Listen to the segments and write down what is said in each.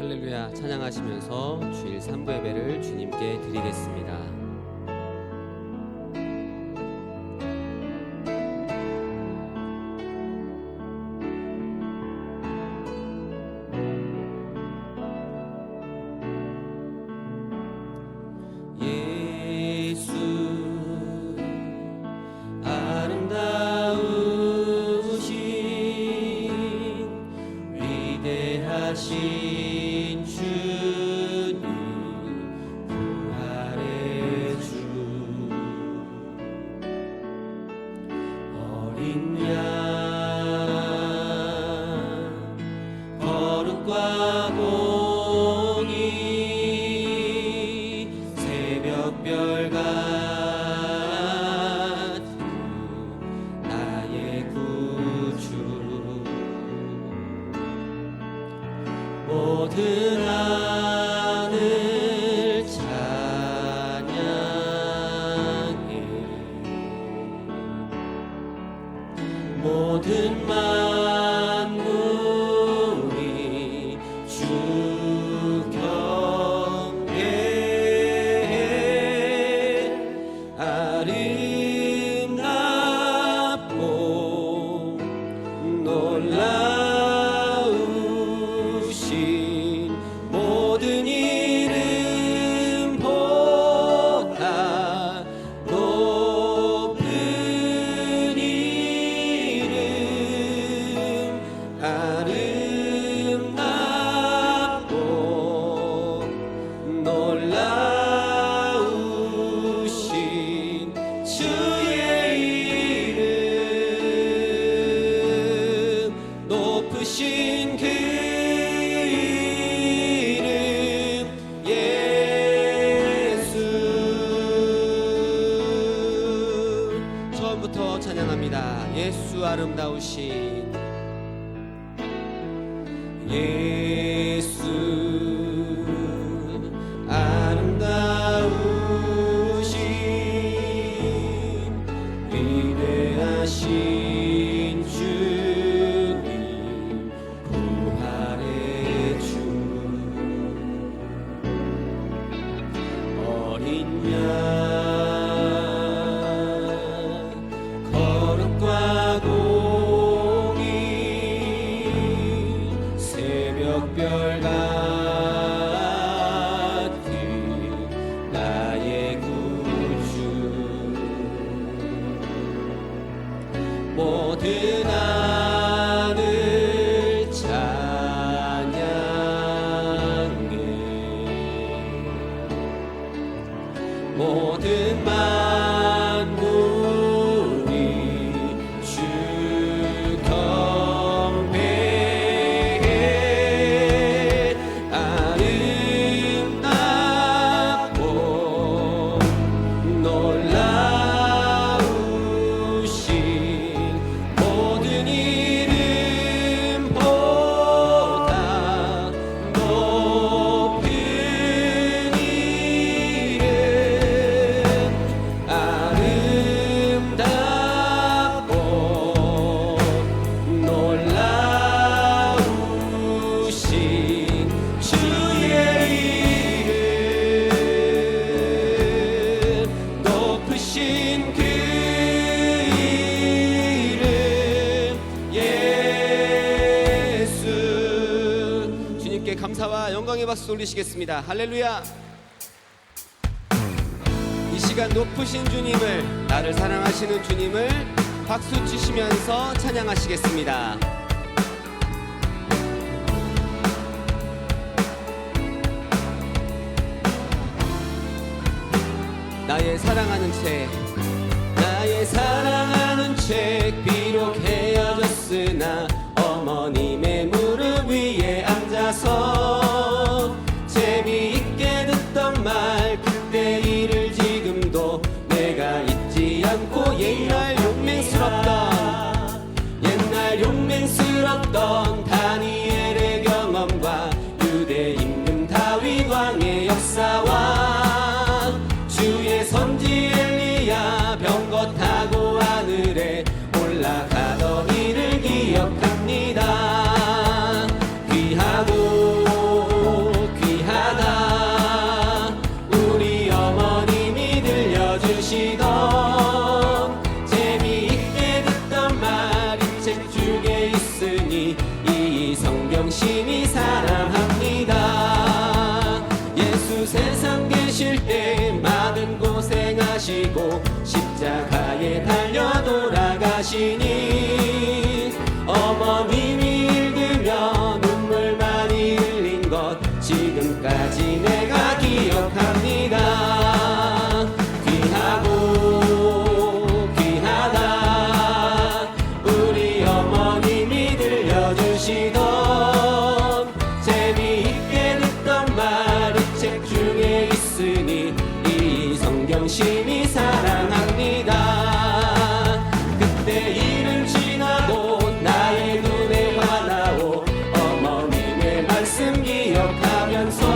할렐루야 찬양하시면서 주일 3부 예배를 주님께 드리겠습니다. 위대하신 주님 부활의 주 어린 양 거룩과 공의 새벽별 같은 나의 구주 모든 하늘 찬양해 모든 만물이 주 경배해 아름답고 놀라우신 모든 이름보다 높은 이름 아름답고 놀라우신 주의 이름 높으신 그 이름 예수 처음부터 찬양합니다. 예수 아름다우신 예수 아름다우신 위대하신 주님 부활의 주 어린 양 거룩과 공의 새벽별 같은 나의 구주 모든 하늘 찬양해 모든 만물이 주 경배해 아름답고 놀라우신 모든 이름보다 높은 이름 아름답고 놀라우신 주의 이름 높으신 그 이름 예수 주님께 감사와 영광의 박수 올리시겠습니다. 할렐루야. 이 시간 높으신 주님을 나를 사랑하시는 주님을 박수 치시면서 찬양하시겠습니다. 나의 사랑하는 책 비록 헤어졌으나 어머님의 무릎 위에 앉아서 재미있게 듣던 말 그때 일을 지금도 내가 잊지 않고 옛날 용맹스럽던 다니엘의 경험과 유대 임금 다윗 왕의 역사와 주의 선지 엘리야 병거 타고 하늘에 올라가던 이를 기억하 성경심이 사랑합니다. 예수 세상 계실 때 많은 고생하시고 십자가에 달려 돌아가시니 어머님이 읽으며 눈물 많이 흘린 것 지금까지 내가 기억합니다. 귀하고 귀하다 우리 어머님이 들려주시던 재미있게 듣던 말이 책 중에 있으니 이 성경심이 사랑합니다. 그때 일은 지나고 나의 눈에 화나오 어머님의 말씀 기억하면서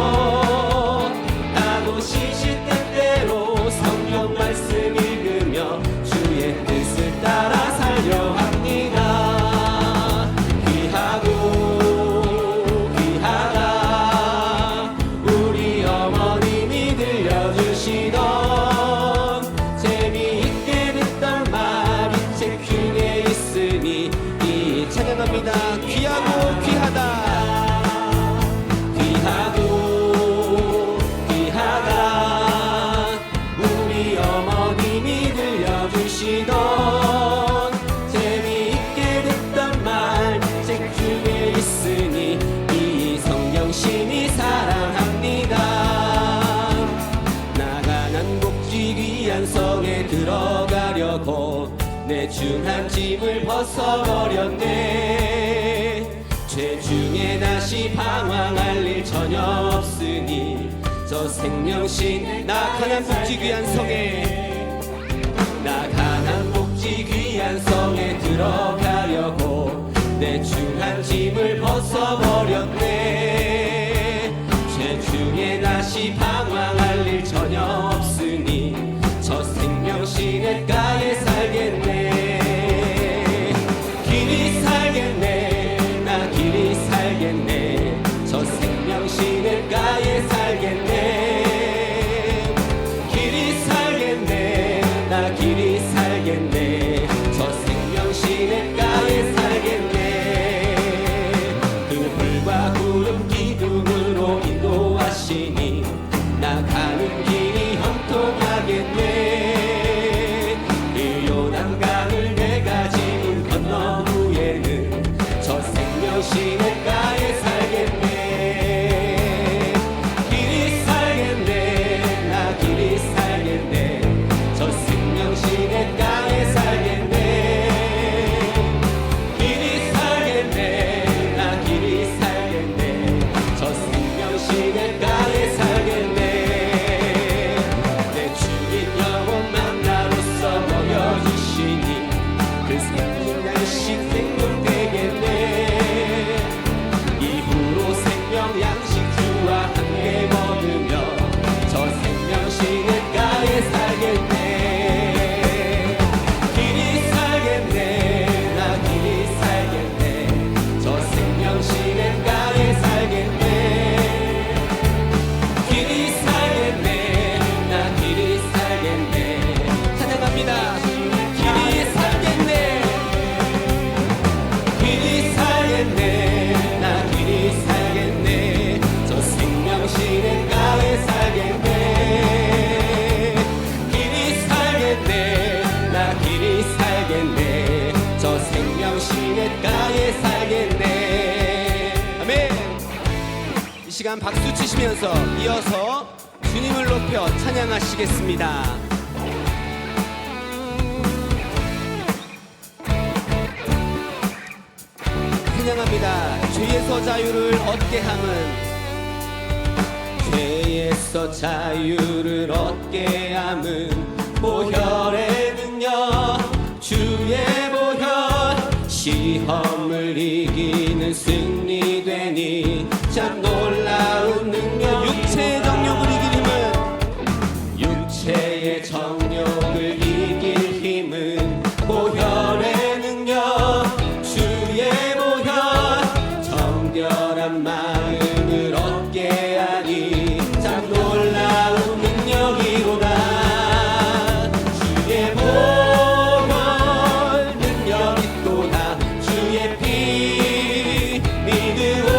나도 시시때때로 성경 말씀 읽으며 주의 뜻을 따라 살려 합니다. 귀하고 귀하다 우리 어머님이 들려주시던 재미있게 듣던 말이 책 중에 있으니 이 찬양합니다. 귀하고 귀하다 귀하고 귀하다 우리 어머님이 들려주시던 재미있게 듣던 말 책 중에 있으니 이 성경심이 사랑합니다. 나가난 복지 귀한 성에 들어가려고 내 중한 짐을 벗어버렸네. 죄 중에 다시 방황할 일 전혀 없으니 저 생명신 나가난 복지 귀한 성에 나가난 복지 귀한 성에 들어가려고 내 중한 짐을 벗어버렸네. 죄 중에 다시 방황할 일 전혀 없으니 저 생명신의 가에 살겠네. 길이 살겠네 나 길이 살겠네 저 생명신의 가에 살겠네. 길이 살겠네 나 길이 살겠네 저 생명신의 가에 살겠네. 그 불과 구름 기둥으로 인도하시니 나 가는 길이 형통하겠네. 그 요단강을 내가 지금 건너 후에는 저 생명신의 가에 살겠네. 길이 살겠네 나 길이 살겠네 저 생명신의 가에 살겠네. 길이 살겠네 나 길이 살겠네 저 생명신의 가에 살겠네. 내 주인 영혼 만나로서 먹여주시니 그 생명 양식 생명되겠네. 이후로 생명 양식 주와 함께 먹으며 저 생명신의 가에 살겠네. 길이 살겠네 나 길이 살겠네 저 생명신의 가에 살겠네. 길이 살겠네 나 길이 살겠네 찬양합니다. 길이 살겠네 길이 살겠네 나 길이 살겠네 저 생명신의 가에 살겠네. 길이 살겠네 나 길이 살겠네 저 생명신의 가에 살겠네. 아멘. 이 시간 박수 치시면서 이어서 주님을 높여 찬양하시겠습니다. 찬양합니다. 죄에서 자유를 얻게 함은 죄에서 자유를 얻게 함은 보혈의 능력 주의 보혈 시험을 이기는 승리 되니 참 놀라운 능력. 육체의 정욕을 이길 힘은 육체의 정욕을 이길 힘은 보혈의 능력 주의 보혈 정결한 마음을 얻게 하니 참 놀라운 능력이로다. 주의 보혈 능력 있도다. 주의 피 믿으오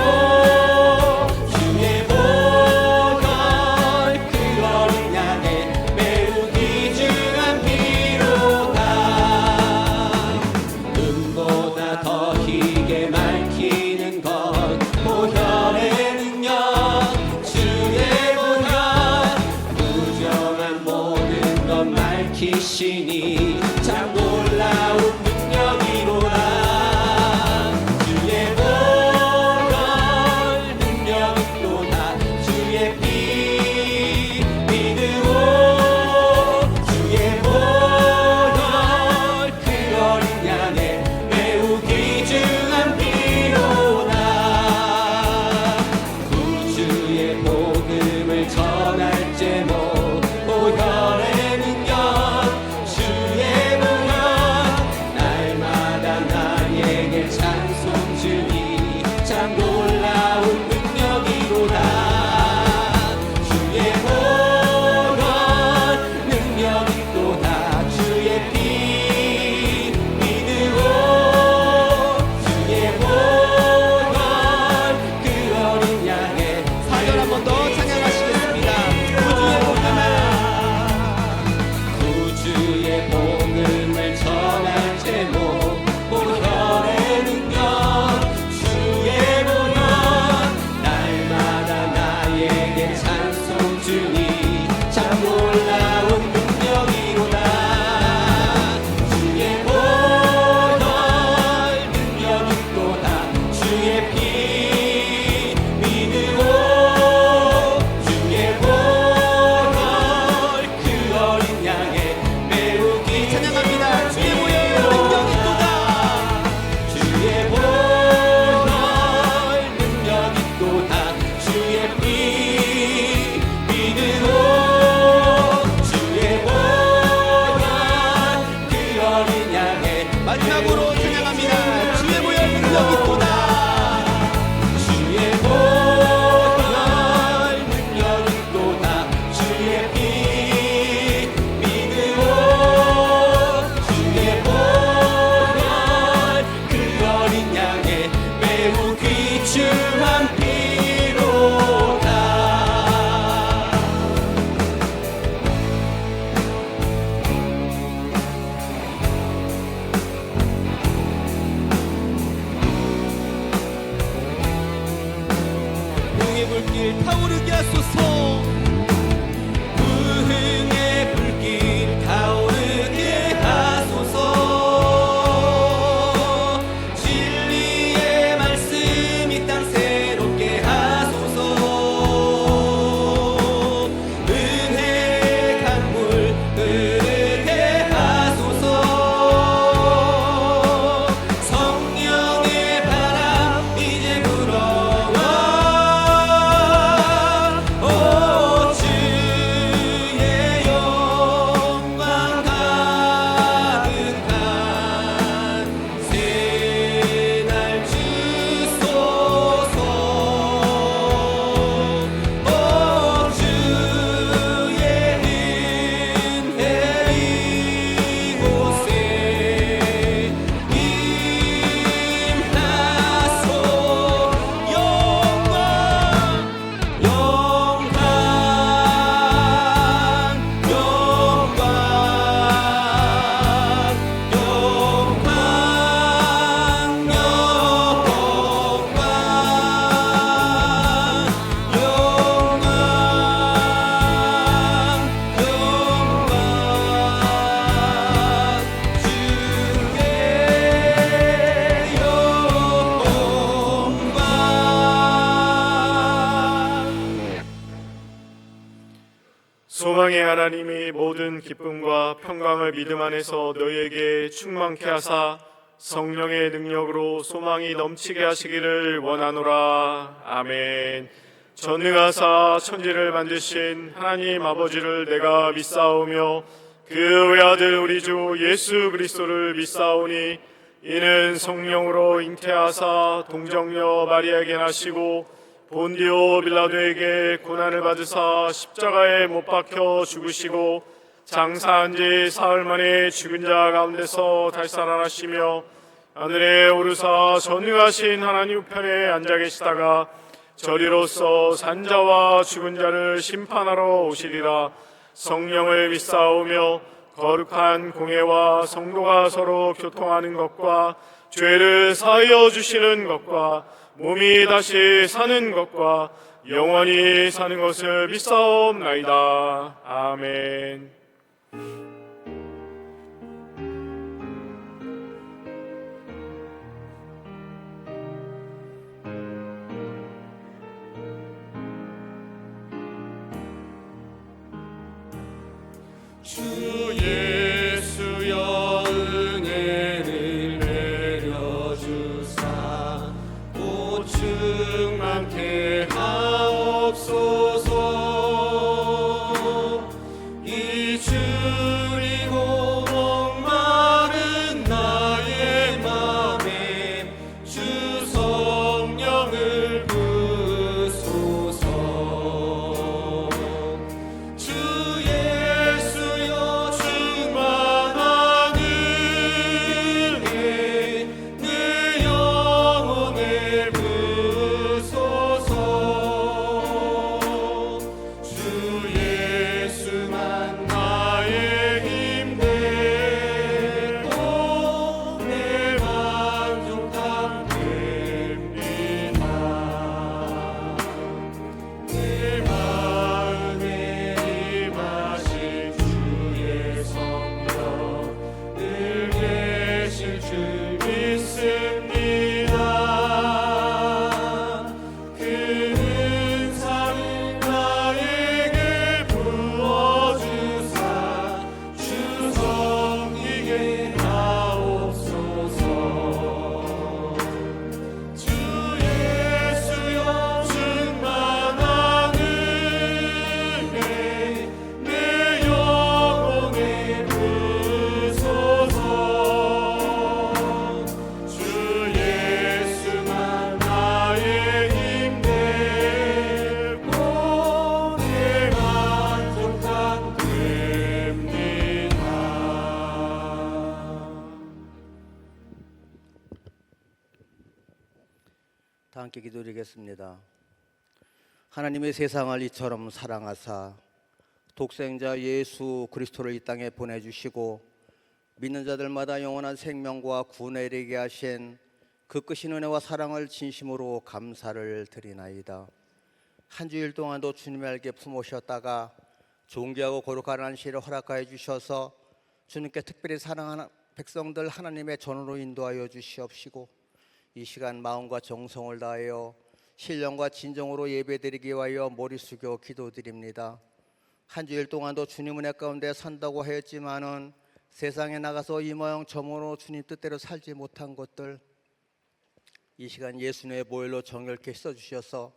불길 타오르게 하소서. 부흥의 불길 타오르게 하소서. 진리의 말씀 이 땅 새롭게 하소서. 은혜의 강물 흐르게 하소서. 성령의 바람 이제 불어와. 오 주의 영광 가득한 새날 주소서. 오 주의 은혜 이곳에 임하소. 영광 영광 소망의 하나님이 모든 기쁨과 평강을 믿음 안에서 너희에게 충만케 하사 성령의 능력으로 소망이 넘치게 하시기를 원하노라. 아멘. 전능하사 천지를 만드신 하나님 아버지를 내가 믿사오며 그 외아들 우리 주 예수 그리스도를 믿사오니 이는 성령으로 잉태하사 동정녀 마리아에게 나시고 본디오 빌라도에게 고난을 받으사 십자가에 못 박혀 죽으시고 장사한 지 사흘 만에 죽은 자 가운데서 다시 살아나시며 하늘에 오르사 전능하신 하나님 우편에 앉아 계시다가 저리로서 산자와 죽은 자를 심판하러 오시리라. 성령을 믿사오며 거룩한 공회와 성도가 서로 교통하는 것과 죄를 사하여 주시는 것과 몸이 다시 사는 것과 영원히 사는 것을 믿사옵나이다. 아멘. 주 예수여 은혜를 내려주사 곧 충만케 하옵소서. 이 주리고 목마른 나의 맘에 주 성령을 부소서. 주 예수여 충만한 은혜 내 영혼을 부소서. 주 예수만 나의 힘 되고 내 만족함 됩니다. 내 마음에 임하실 주의 성령 늘 계실 줄 믿습니다. 그 은사를 나에게 부어주사 주 섬기게 하옵소서. 주 예수여 충만한 은혜 내 영혼에 부소서. 주 예수만 나의 힘 되고 내 만족함 됩니다. 다 함께 기도드리겠습니다. 하나님의 세상을 이처럼 사랑하사 독생자 예수 그리스도를 이 땅에 보내주시고 믿는 자들마다 영원한 생명과 구원에 이르게 하신 그 크신 은혜와 사랑을 진심으로 감사를 드리나이다. 한 주일 동안도 주님의 알게 품으셨다가 존귀하고 거룩한 안식일을 허락하여 주셔서 주님께 특별히 사랑하는 백성들 하나님의 전으로 인도하여 주시옵시고, 이 시간 마음과 정성을 다하여 신령과 진정으로 예배드리기 위하여 머리 숙여 기도드립니다. 한 주일 동안도 주님 은혜 가운데 산다고 하였지만은 세상에 나가서 이 모양 저 모양으로 주님 뜻대로 살지 못한 것들, 이 시간 예수님의 보혈로 정결케 씻어주셔서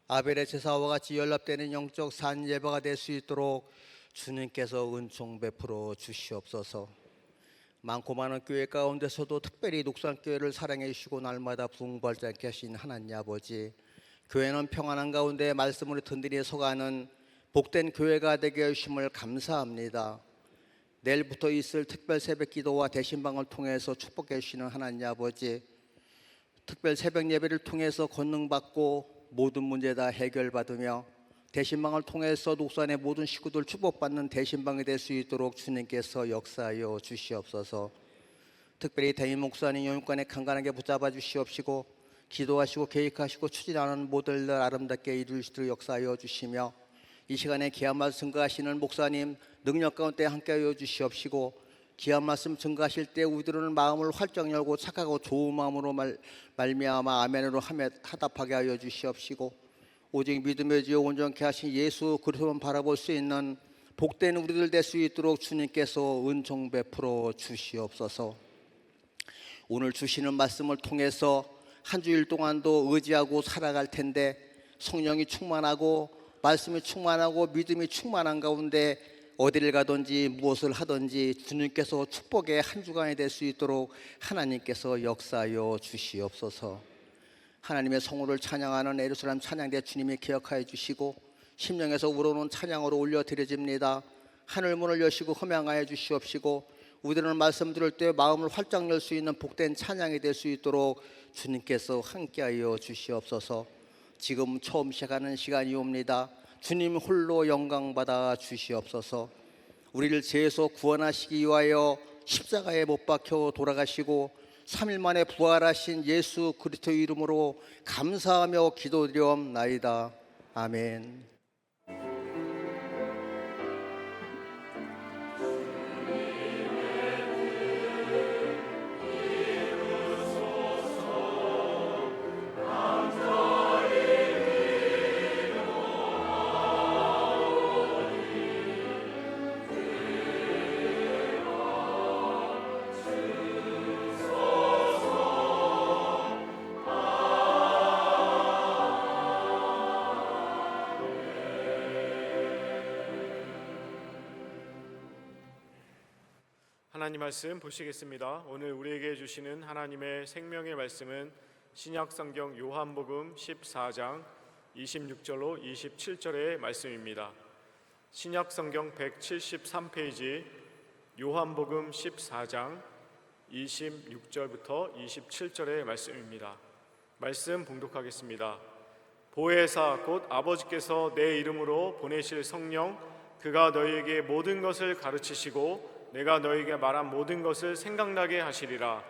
아벨의 제사와 같이 연합되는 영적 산 예배가 될 수 있도록 주님께서 은총 베풀어 주시옵소서. 많고 많은 교회 가운데서도 특별히 녹산교회를 사랑해 주시고 날마다 부흥받지 않게 하신 하나님 아버지, 교회는 평안한 가운데 말씀으로 든든히 서가는 복된 교회가 되게 해주심을 감사합니다. 내일부터 있을 특별 새벽 기도와 대신방을 통해서 축복해 주시는 하나님 아버지, 특별 새벽 예배를 통해서 권능받고 모든 문제 다 해결받으며 대신방을 통해서 녹산의 모든 식구들 축복받는 대신방이 될 수 있도록 주님께서 역사하여 주시옵소서. 특별히 대인 목사님 영육간에 강건하게 붙잡아 주시옵시고, 기도하시고 계획하시고 추진하는 모델들 아름답게 이루시도록 역사하여 주시며, 이 시간에 귀한 말씀 증거하시는 목사님 능력 가운데 함께하여 주시옵시고, 귀한 말씀 증거하실 때 우리들은 마음을 활짝 열고 착하고 좋은 마음으로 말미암아 아멘으로 하답하게 하여 주시옵시고, 오직 믿음의 지요 온전케 하신 예수 그리스도만 바라볼 수 있는 복된 우리들 될 수 있도록 주님께서 은총 베풀어 주시옵소서. 오늘 주시는 말씀을 통해서 한 주일 동안도 의지하고 살아갈 텐데, 성령이 충만하고 말씀이 충만하고 믿음이 충만한 가운데 어디를 가든지 무엇을 하든지 주님께서 축복의 한 주간이 될 수 있도록 하나님께서 역사하여 주시옵소서. 하나님의 성호를 찬양하는 예루살렘 찬양대 주님이 기억하여 주시고, 심령에서 우러는 찬양으로 올려드려집니다. 하늘 문을 여시고 흠양하여 주시옵시고, 우리들은 말씀 들을 때 마음을 활짝 열 수 있는 복된 찬양이 될 수 있도록 주님께서 함께하여 주시옵소서. 지금 처음 시작하는 시간이옵니다. 주님 홀로 영광받아 주시옵소서. 우리를 죄에서 구원하시기 위하여 십자가에 못 박혀 돌아가시고 3일 만에 부활하신 예수 그리스도의 이름으로 감사하며 기도드리옵나이다. 아멘. 하나님 말씀 보시겠습니다. 오늘 우리에게 주시는 하나님의 생명의 말씀은 신약 성경 요한복음 14장 26절로 27절의 말씀입니다. 신약 성경 173페이지 요한복음 14장 26절부터 27절의 말씀입니다. 말씀 봉독하겠습니다. 보혜사 곧 아버지께서 내 이름으로 보내실 성령, 그가 너희에게 모든 것을 가르치시고 내가 너희에게 말한 모든 것을 생각나게 하시리라.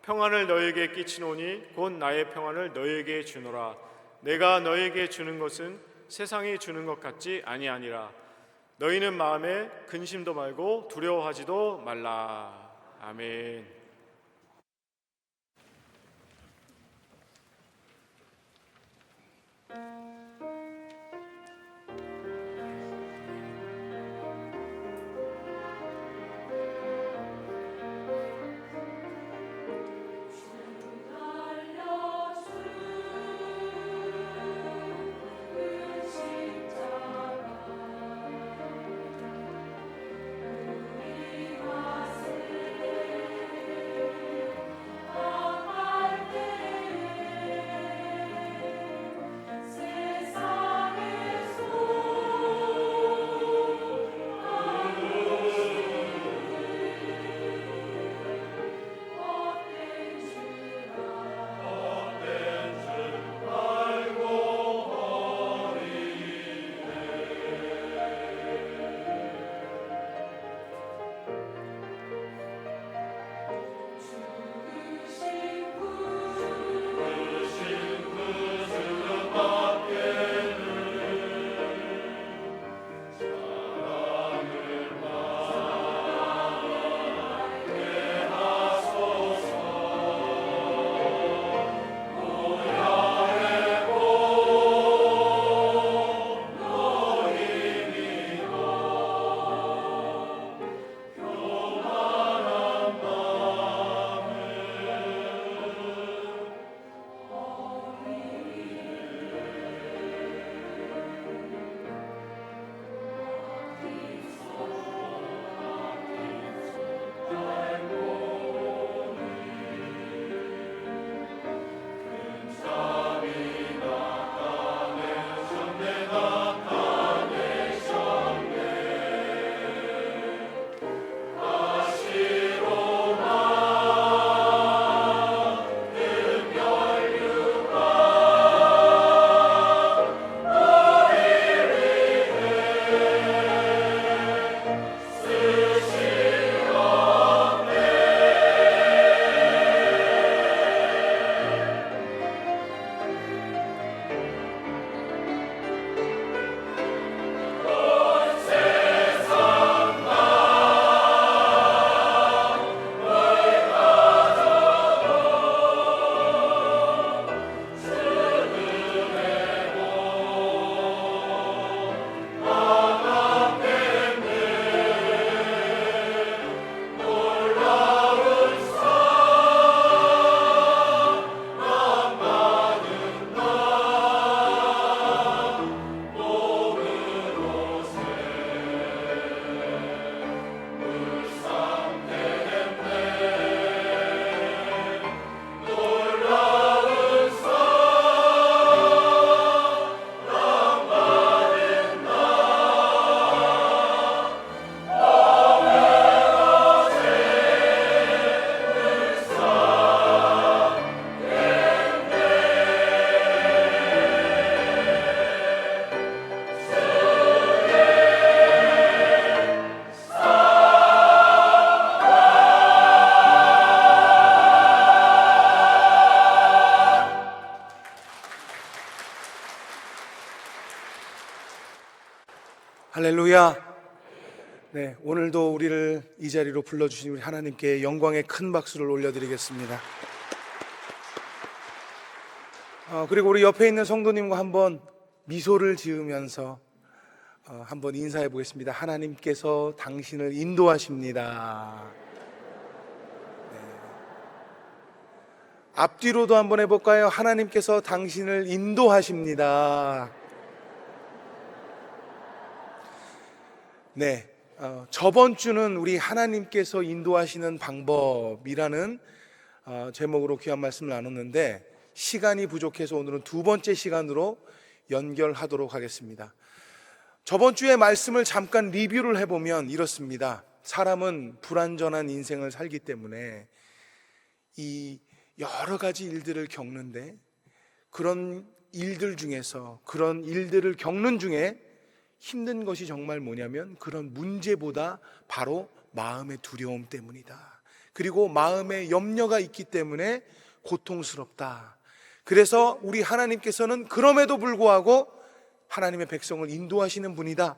평안을 너희에게 끼치노니 곧 나의 평안을 너희에게 주노라. 내가 너희에게 주는 것은 세상이 주는 것 같지 아니하니라. 너희는 마음에 근심도 말고 두려워하지도 말라. 아멘. 할렐루야. 네, 오늘도 우리를 이 자리로 불러주신 우리 하나님께 영광의 큰 박수를 올려드리겠습니다. 그리고 우리 옆에 있는 성도님과 한번 미소를 지으면서 한번 인사해 보겠습니다. 하나님께서 당신을 인도하십니다. 네. 앞뒤로도 한번 해볼까요? 하나님께서 당신을 인도하십니다. 네, 저번 주는 우리 하나님께서 인도하시는 방법이라는 제목으로 귀한 말씀을 나눴는데 시간이 부족해서 오늘은 두 번째 시간으로 연결하도록 하겠습니다. 저번 주의 말씀을 잠깐 리뷰를 해보면 이렇습니다. 사람은 불완전한 인생을 살기 때문에 이 여러 가지 일들을 겪는데 그런 일들 중에서 그런 일들을 겪는 중에 힘든 것이 정말 뭐냐면 그런 문제보다 바로 마음의 두려움 때문이다. 그리고 마음의 염려가 있기 때문에 고통스럽다. 그래서 우리 하나님께서는 그럼에도 불구하고 하나님의 백성을 인도하시는 분이다.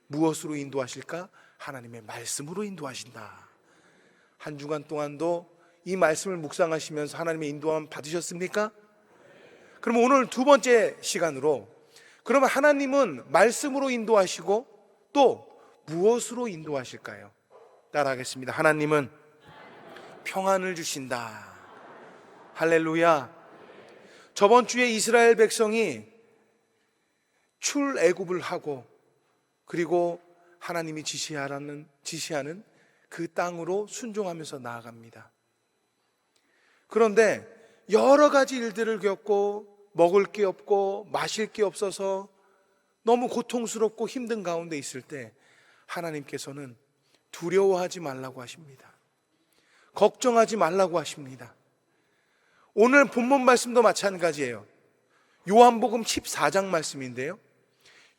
무엇으로 인도하실까? 하나님의 말씀으로 인도하신다. 한 주간 동안도 이 말씀을 묵상하시면서 하나님의 인도함 받으셨습니까? 그럼 오늘 두 번째 시간으로 그러면 하나님은 말씀으로 인도하시고 또 무엇으로 인도하실까요? 따라하겠습니다. 하나님은 평안을 주신다. 할렐루야. 저번 주에 이스라엘 백성이 출애굽을 하고 그리고 하나님이 지시하는 그 땅으로 순종하면서 나아갑니다. 그런데 여러 가지 일들을 겪고 먹을 게 없고 마실 게 없어서 너무 고통스럽고 힘든 가운데 있을 때 하나님께서는 두려워하지 말라고 하십니다. 걱정하지 말라고 하십니다. 오늘 본문 말씀도 마찬가지예요. 요한복음 14장 말씀인데요,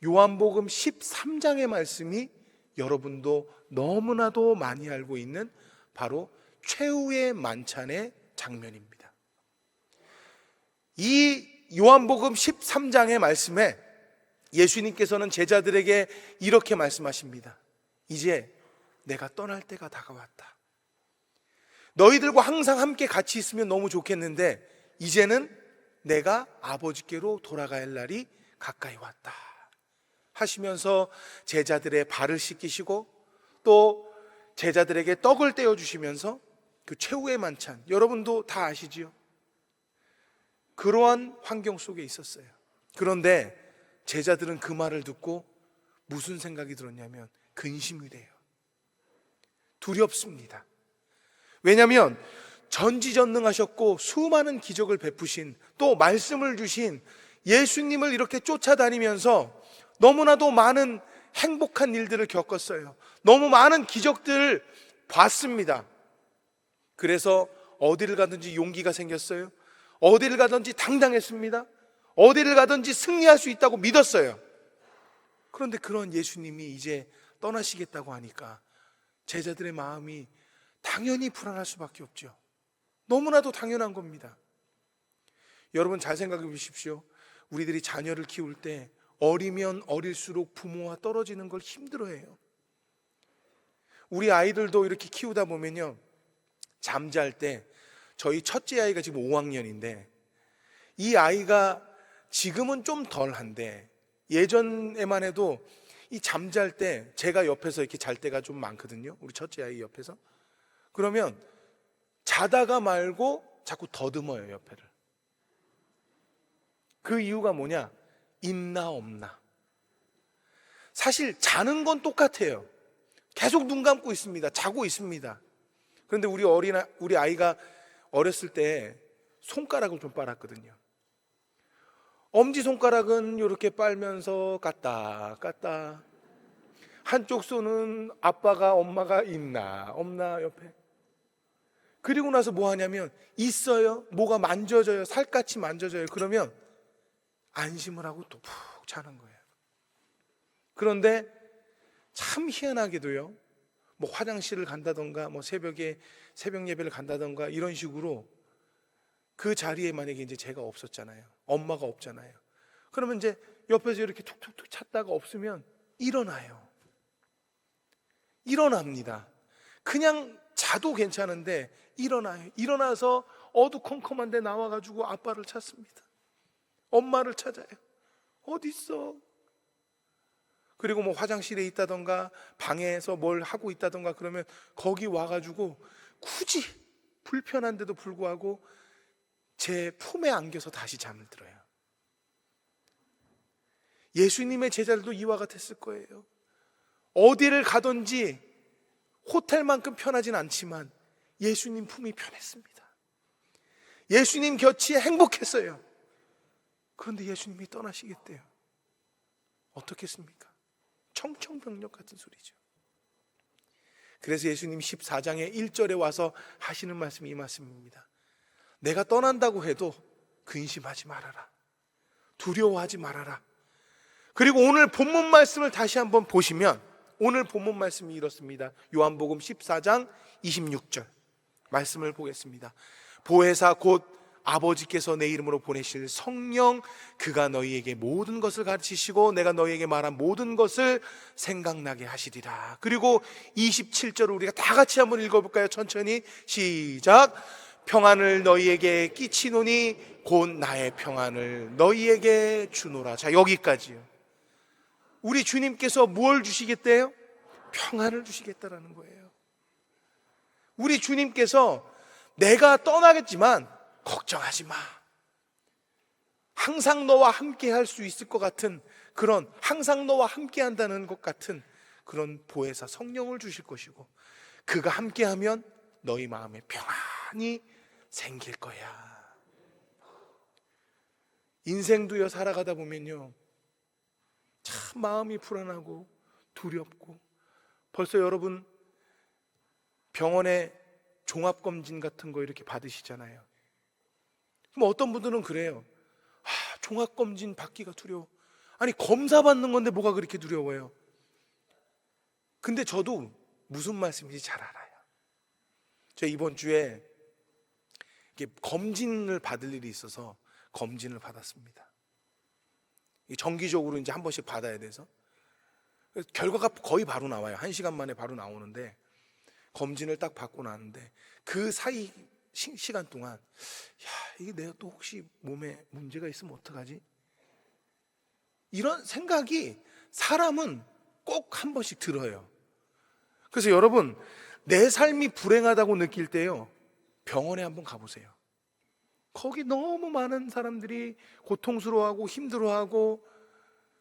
요한복음 13장의 말씀이 여러분도 너무나도 많이 알고 있는 바로 최후의 만찬의 장면입니다. 이 요한복음 13장의 말씀에 예수님께서는 제자들에게 이렇게 말씀하십니다. 이제 내가 떠날 때가 다가왔다. 너희들과 항상 함께 같이 있으면 너무 좋겠는데 이제는 내가 아버지께로 돌아가야 할 날이 가까이 왔다 하시면서 제자들의 발을 씻기시고 또 제자들에게 떡을 떼어주시면서 그 최후의 만찬, 여러분도 다 아시지요? 그러한 환경 속에 있었어요. 그런데 제자들은 그 말을 듣고 무슨 생각이 들었냐면 근심이 돼요. 두렵습니다. 왜냐하면 전지전능하셨고 수많은 기적을 베푸신 또 말씀을 주신 예수님을 이렇게 쫓아다니면서 너무나도 많은 행복한 일들을 겪었어요. 너무 많은 기적들을 봤습니다. 그래서 어디를 가든지 용기가 생겼어요. 어디를 가든지 당당했습니다. 어디를 가든지 승리할 수 있다고 믿었어요. 그런데 그런 예수님이 이제 떠나시겠다고 하니까 제자들의 마음이 당연히 불안할 수밖에 없죠. 너무나도 당연한 겁니다. 여러분 잘 생각해 보십시오. 우리들이 자녀를 키울 때 어리면 어릴수록 부모와 떨어지는 걸 힘들어해요. 우리 아이들도 이렇게 키우다 보면요, 잠잘 때 저희 첫째 아이가 지금 5학년인데 이 아이가 지금은 좀 덜한데 예전에만 해도 이 잠잘 때 제가 옆에서 이렇게 잘 때가 좀 많거든요. 우리 첫째 아이 옆에서. 그러면 자다가 말고 자꾸 더듬어요, 옆에를. 그 이유가 뭐냐? 있나 없나. 사실 자는 건 똑같아요. 계속 눈 감고 있습니다. 자고 있습니다. 그런데 우리 아이가 어렸을 때 손가락을 좀 빨았거든요. 엄지손가락은 이렇게 빨면서 깠다 한쪽 손은 아빠가 엄마가 있나 없나 옆에. 그리고 나서 뭐 하냐면 있어요. 뭐가 만져져요. 살갗이 만져져요. 그러면 안심을 하고 또 푹 자는 거예요. 그런데 참 희한하게도요, 뭐 화장실을 간다던가 뭐 새벽 예배를 간다던가 이런 식으로 그 자리에 만약에 이제 제가 없었잖아요. 엄마가 없잖아요. 그러면 이제 옆에서 이렇게 툭툭툭 찾다가 없으면 일어나요. 일어납니다. 그냥 자도 괜찮은데 일어나요. 일어나서 어두컴컴한 데 나와가지고 아빠를 찾습니다. 엄마를 찾아요. 어디 있어? 그리고 뭐 화장실에 있다던가 방에서 뭘 하고 있다던가 그러면 거기 와가지고 굳이 불편한데도 불구하고 제 품에 안겨서 다시 잠을 들어요. 예수님의 제자들도 이와 같았을 거예요. 어디를 가든지 호텔만큼 편하진 않지만 예수님 품이 편했습니다. 예수님 곁이 행복했어요. 그런데 예수님이 떠나시겠대요. 어떻겠습니까? 청청병력 같은 소리죠. 그래서 예수님 14장의 1절에 와서 하시는 말씀이 이 말씀입니다. 내가 떠난다고 해도 근심하지 말아라. 두려워하지 말아라. 그리고 오늘 본문 말씀을 다시 한번 보시면 오늘 본문 말씀이 이렇습니다. 요한복음 14장 26절 말씀을 보겠습니다. 보혜사 곧 아버지께서 내 이름으로 보내실 성령 그가 너희에게 모든 것을 가르치시고 내가 너희에게 말한 모든 것을 생각나게 하시리라. 그리고 27절을 우리가 다 같이 한번 읽어볼까요? 천천히 시작. 평안을 너희에게 끼치노니 곧 나의 평안을 너희에게 주노라. 자, 여기까지요. 우리 주님께서 무엇을 주시겠대요? 평안을 주시겠다라는 거예요. 우리 주님께서 내가 떠나겠지만 걱정하지 마. 항상 너와 함께 할 수 있을 것 같은 그런, 항상 너와 함께 한다는 것 같은 그런 보혜사 성령을 주실 것이고, 그가 함께하면 너희 마음에 평안이 생길 거야. 인생도요, 살아가다 보면요, 참 마음이 불안하고 두렵고, 벌써 여러분 병원에 종합검진 같은 거 이렇게 받으시잖아요. 그럼 어떤 분들은 그래요. 종합검진 받기가 두려워. 아니, 검사 받는 건데 뭐가 그렇게 두려워요? 근데 저도 무슨 말씀인지 잘 알아요. 저 이번 주에 이렇게 검진을 받을 일이 있어서 검진을 받았습니다. 정기적으로 이제 한 번씩 받아야 돼서 결과가 거의 바로 나와요. 1시간 만에 바로 나오는데 검진을 딱 받고 나는데 그 사이 시간 동안 이게 내가 또 혹시 몸에 문제가 있으면 어떡하지? 이런 생각이 사람은 꼭 한 번씩 들어요. 그래서 여러분, 내 삶이 불행하다고 느낄 때요, 병원에 한번 가보세요. 거기 너무 많은 사람들이 고통스러워하고 힘들어하고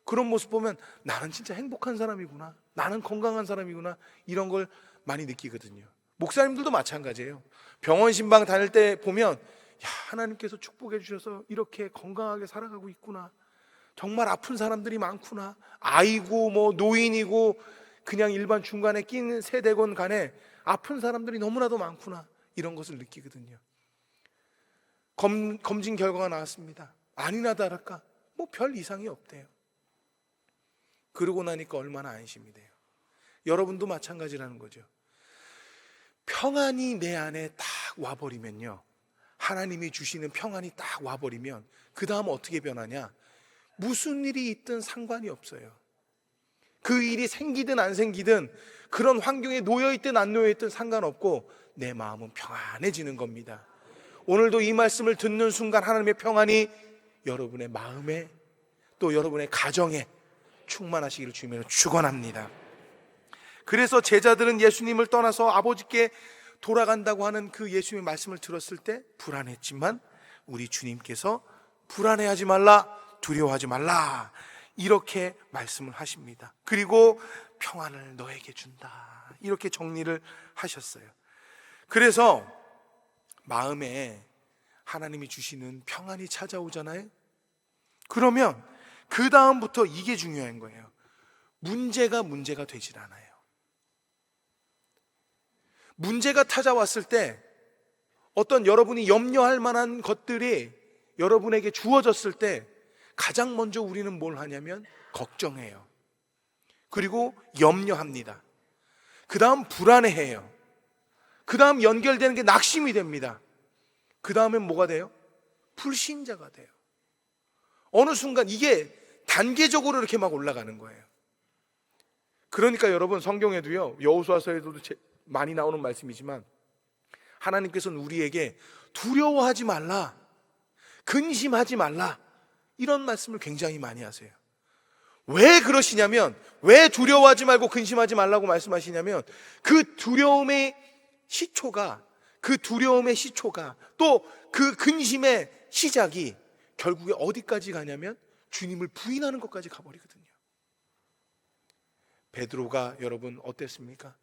그런 모습 보면 나는 진짜 행복한 사람이구나, 나는 건강한 사람이구나, 이런 걸 많이 느끼거든요. 목사님들도 마찬가지예요. 병원 신방 다닐 때 보면 하나님께서 축복해 주셔서 이렇게 건강하게 살아가고 있구나, 정말 아픈 사람들이 많구나, 아이고 뭐 노인이고 그냥 일반 중간에 낀 세대건 간에 아픈 사람들이 너무나도 많구나, 이런 것을 느끼거든요. 검진 결과가 나왔습니다. 아니나 다를까 뭐 별 이상이 없대요. 그러고 나니까 얼마나 안심이 돼요. 여러분도 마찬가지라는 거죠. 평안이 내 안에 딱 와버리면요, 하나님이 주시는 평안이 딱 와버리면 그 다음 어떻게 변하냐? 무슨 일이 있든 상관이 없어요. 그 일이 생기든 안 생기든, 그런 환경에 놓여있든 안 놓여있든 상관없고 내 마음은 평안해지는 겁니다. 오늘도 이 말씀을 듣는 순간 하나님의 평안이 여러분의 마음에 또 여러분의 가정에 충만하시기를 주님으로 축원합니다. 그래서 제자들은 예수님을 떠나서 아버지께 돌아간다고 하는 그 예수님의 말씀을 들었을 때 불안했지만 우리 주님께서 불안해하지 말라, 두려워하지 말라, 이렇게 말씀을 하십니다. 그리고 평안을 너에게 준다, 이렇게 정리를 하셨어요. 그래서 마음에 하나님이 주시는 평안이 찾아오잖아요. 그러면 그 다음부터 이게 중요한 거예요. 문제가 되질 않아요. 문제가 찾아왔을 때 어떤 여러분이 염려할 만한 것들이 여러분에게 주어졌을 때 가장 먼저 우리는 뭘 하냐면 걱정해요. 그리고 염려합니다. 그 다음 불안해해요. 그 다음 연결되는 게 낙심이 됩니다. 그 다음엔 뭐가 돼요? 불신자가 돼요. 어느 순간 이게 단계적으로 이렇게 막 올라가는 거예요. 그러니까 여러분, 성경에도요, 여호수아서에도 많이 나오는 말씀이지만 하나님께서는 우리에게 두려워하지 말라, 근심하지 말라, 이런 말씀을 굉장히 많이 하세요. 왜 그러시냐면, 왜 두려워하지 말고 근심하지 말라고 말씀하시냐면, 그 두려움의 시초가 또 그 근심의 시작이 결국에 어디까지 가냐면 주님을 부인하는 것까지 가버리거든요. 베드로가 여러분 어땠습니까?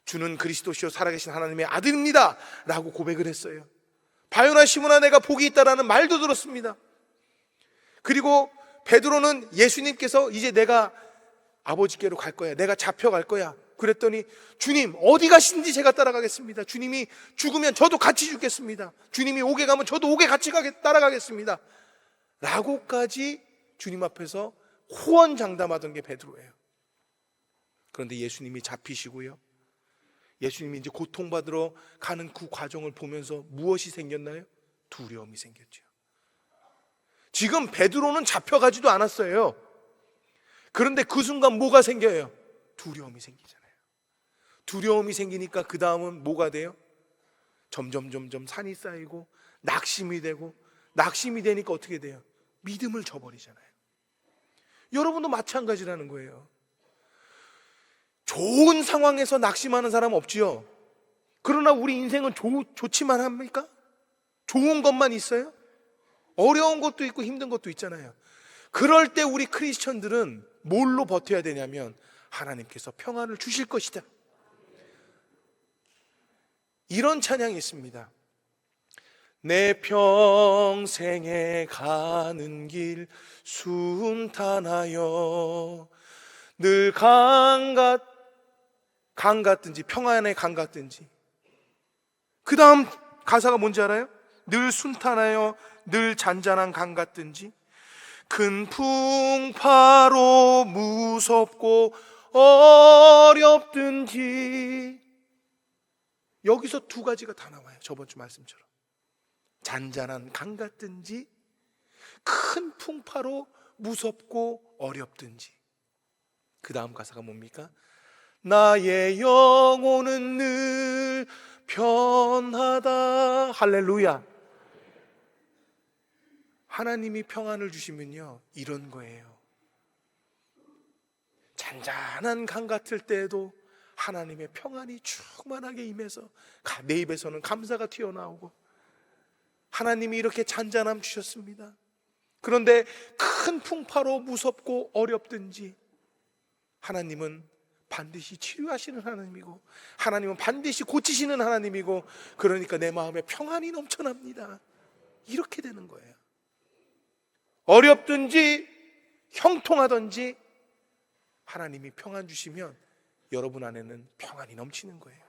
주는 그리스도시요 살아계신 하나님의 아들입니다 라고 고백을 했어요. 바요나 시몬아, 내가 복이 있다라는 말도 들었습니다. 그리고 베드로는 예수님께서 이제 내가 아버지께로 갈 거야, 내가 잡혀갈 거야, 그랬더니 주님 어디 가시는지 제가 따라가겠습니다. 주님이 죽으면 저도 같이 죽겠습니다. 주님이 옥에 가면 저도 옥에 같이 따라가겠습니다 라고까지 주님 앞에서 호언장담하던 게 베드로예요. 그런데 예수님이 잡히시고요, 예수님이 이제 고통받으러 가는 그 과정을 보면서 무엇이 생겼나요? 두려움이 생겼죠. 지금 베드로는 잡혀가지도 않았어요. 그런데 그 순간 뭐가 생겨요? 두려움이 생기잖아요. 두려움이 생기니까 그 다음은 뭐가 돼요? 점점 산이 쌓이고 낙심이 되고, 낙심이 되니까 어떻게 돼요? 믿음을 저버리잖아요. 여러분도 마찬가지라는 거예요. 좋은 상황에서 낙심하는 사람 없지요. 그러나 우리 인생은 좋지만 합니까? 좋은 것만 있어요? 어려운 것도 있고 힘든 것도 있잖아요. 그럴 때 우리 크리스천들은 뭘로 버텨야 되냐면, 하나님께서 평안을 주실 것이다, 이런 찬양이 있습니다. 내 평생에 가는 길 순탄하여 늘 강 같든지 평안의 강 같든지. 그 다음 가사가 뭔지 알아요? 늘 순탄하여 늘 잔잔한 강 같든지, 큰 풍파로 무섭고 어렵든지. 여기서 두 가지가 다 나와요. 저번 주 말씀처럼 잔잔한 강 같든지, 큰 풍파로 무섭고 어렵든지. 그 다음 가사가 뭡니까? 나의 영혼은 늘 편하다. 할렐루야. 하나님이 평안을 주시면요, 이런 거예요. 잔잔한 강 같을 때에도 하나님의 평안이 충만하게 임해서 내 입에서는 감사가 튀어나오고, 하나님이 이렇게 잔잔함 주셨습니다. 그런데 큰 풍파로 무섭고 어렵든지, 하나님은 반드시 치료하시는 하나님이고, 하나님은 반드시 고치시는 하나님이고, 그러니까 내 마음에 평안이 넘쳐납니다. 이렇게 되는 거예요. 어렵든지 형통하든지 하나님이 평안 주시면 여러분 안에는 평안이 넘치는 거예요.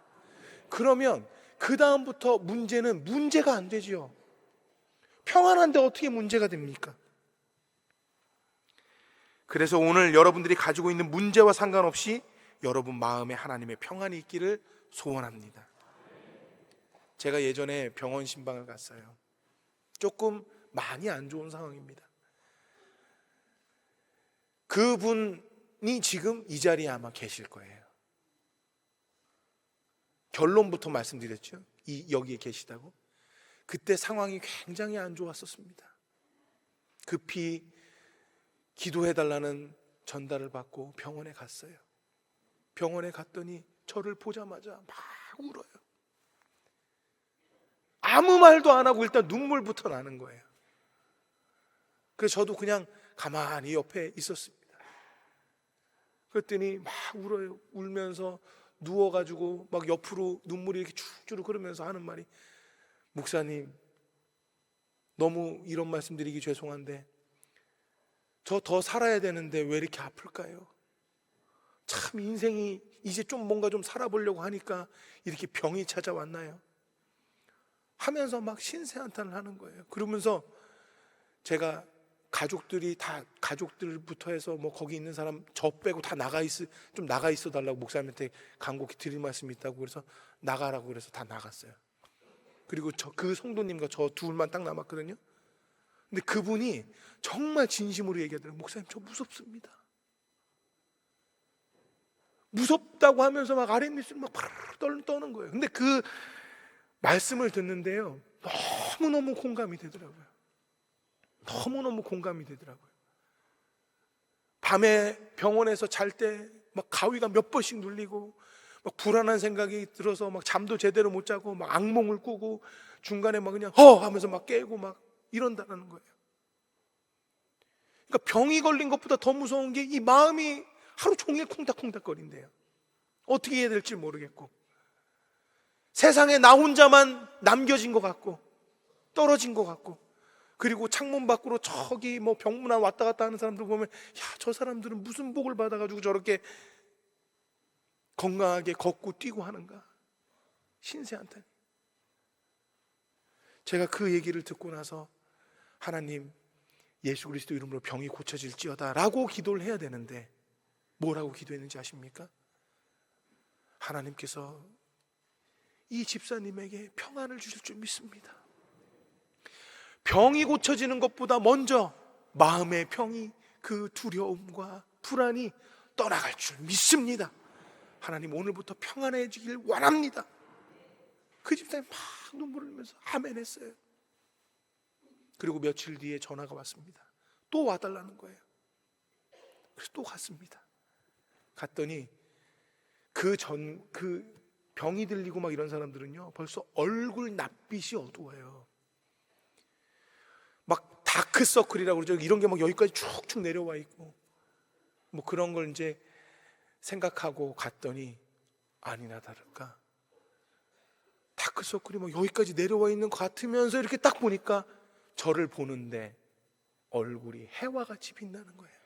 그러면 그 다음부터 문제는 문제가 안 되지요. 평안한데 어떻게 문제가 됩니까? 그래서 오늘 여러분들이 가지고 있는 문제와 상관없이 여러분 마음에 하나님의 평안이 있기를 소원합니다. 제가 예전에 병원 신방을 갔어요. 조금 많이 안 좋은 상황입니다. 그분이 지금 이 자리에 아마 계실 거예요. 결론부터 말씀드렸죠. 여기에 계시다고. 그때 상황이 굉장히 안 좋았었습니다. 급히 기도해달라는 전달을 받고 병원에 갔어요. 병원에 갔더니 저를 보자마자 막 울어요. 아무 말도 안 하고 일단 눈물부터 나는 거예요. 그래서 저도 그냥 가만히 옆에 있었습니다. 그랬더니 막 울어요. 울면서 누워가지고 막 옆으로 눈물이 이렇게 쭉쭉 흐르면서 하는 말이, 목사님 너무 이런 말씀 드리기 죄송한데 저 더 살아야 되는데 왜 이렇게 아플까요? 참 인생이 이제 좀 뭔가 좀 살아보려고 하니까 이렇게 병이 찾아왔나요? 하면서 막 신세한탄을 하는 거예요. 그러면서 제가 가족들부터 해서 뭐 거기 있는 사람 저 빼고 다 나가 있어 달라고 목사님한테 간곡히 드릴 말씀이 있다고 그래서 나가라고 그래서 다 나갔어요. 그리고 그 성도님과 저 둘만 딱 남았거든요. 근데 그분이 정말 진심으로 얘기하더라고요. 목사님 저 무섭습니다. 무섭다고 하면서 막 아랫입술을 막 파르르 떠는 거예요. 근데 그 말씀을 듣는데요, 너무너무 공감이 되더라고요. 너무너무 공감이 되더라고요. 밤에 병원에서 잘 때 막 가위가 몇 번씩 눌리고 막 불안한 생각이 들어서 막 잠도 제대로 못 자고 막 악몽을 꾸고 중간에 막 그냥 하면서 막 깨고 막 이런다는 거예요. 그러니까 병이 걸린 것보다 더 무서운 게 이 마음이 하루 종일 콩닥콩닥거린대요. 어떻게 해야 될지 모르겠고, 세상에 나 혼자만 남겨진 것 같고 떨어진 것 같고, 그리고 창문 밖으로 저기 뭐 병문안 왔다 갔다 하는 사람들 보면, 야, 저 사람들은 무슨 복을 받아가지고 저렇게 건강하게 걷고 뛰고 하는가, 신세한탄. 제가 그 얘기를 듣고 나서 하나님, 예수 그리스도 이름으로 병이 고쳐질지어다 라고 기도를 해야 되는데 뭐라고 기도했는지 아십니까? 하나님께서 이 집사님에게 평안을 주실 줄 믿습니다. 병이 고쳐지는 것보다 먼저 마음의 병이, 그 두려움과 불안이 떠나갈 줄 믿습니다. 하나님, 오늘부터 평안해지길 원합니다. 그 집사님 막 눈물을 흘리면서 아멘 했어요. 그리고 며칠 뒤에 전화가 왔습니다. 또 와달라는 거예요. 그래서 또 갔습니다. 갔더니 그 병이 들리고 막 이런 사람들은요, 벌써 얼굴 낯빛이 어두워요. 막 다크서클이라고 그러죠. 이런 게 막 여기까지 쭉쭉 내려와 있고, 뭐 그런 걸 이제 생각하고 갔더니 아니나 다를까 다크서클이 막 여기까지 내려와 있는 것 같으면서 이렇게 딱 보니까 저를 보는데 얼굴이 해와 같이 빛나는 거예요.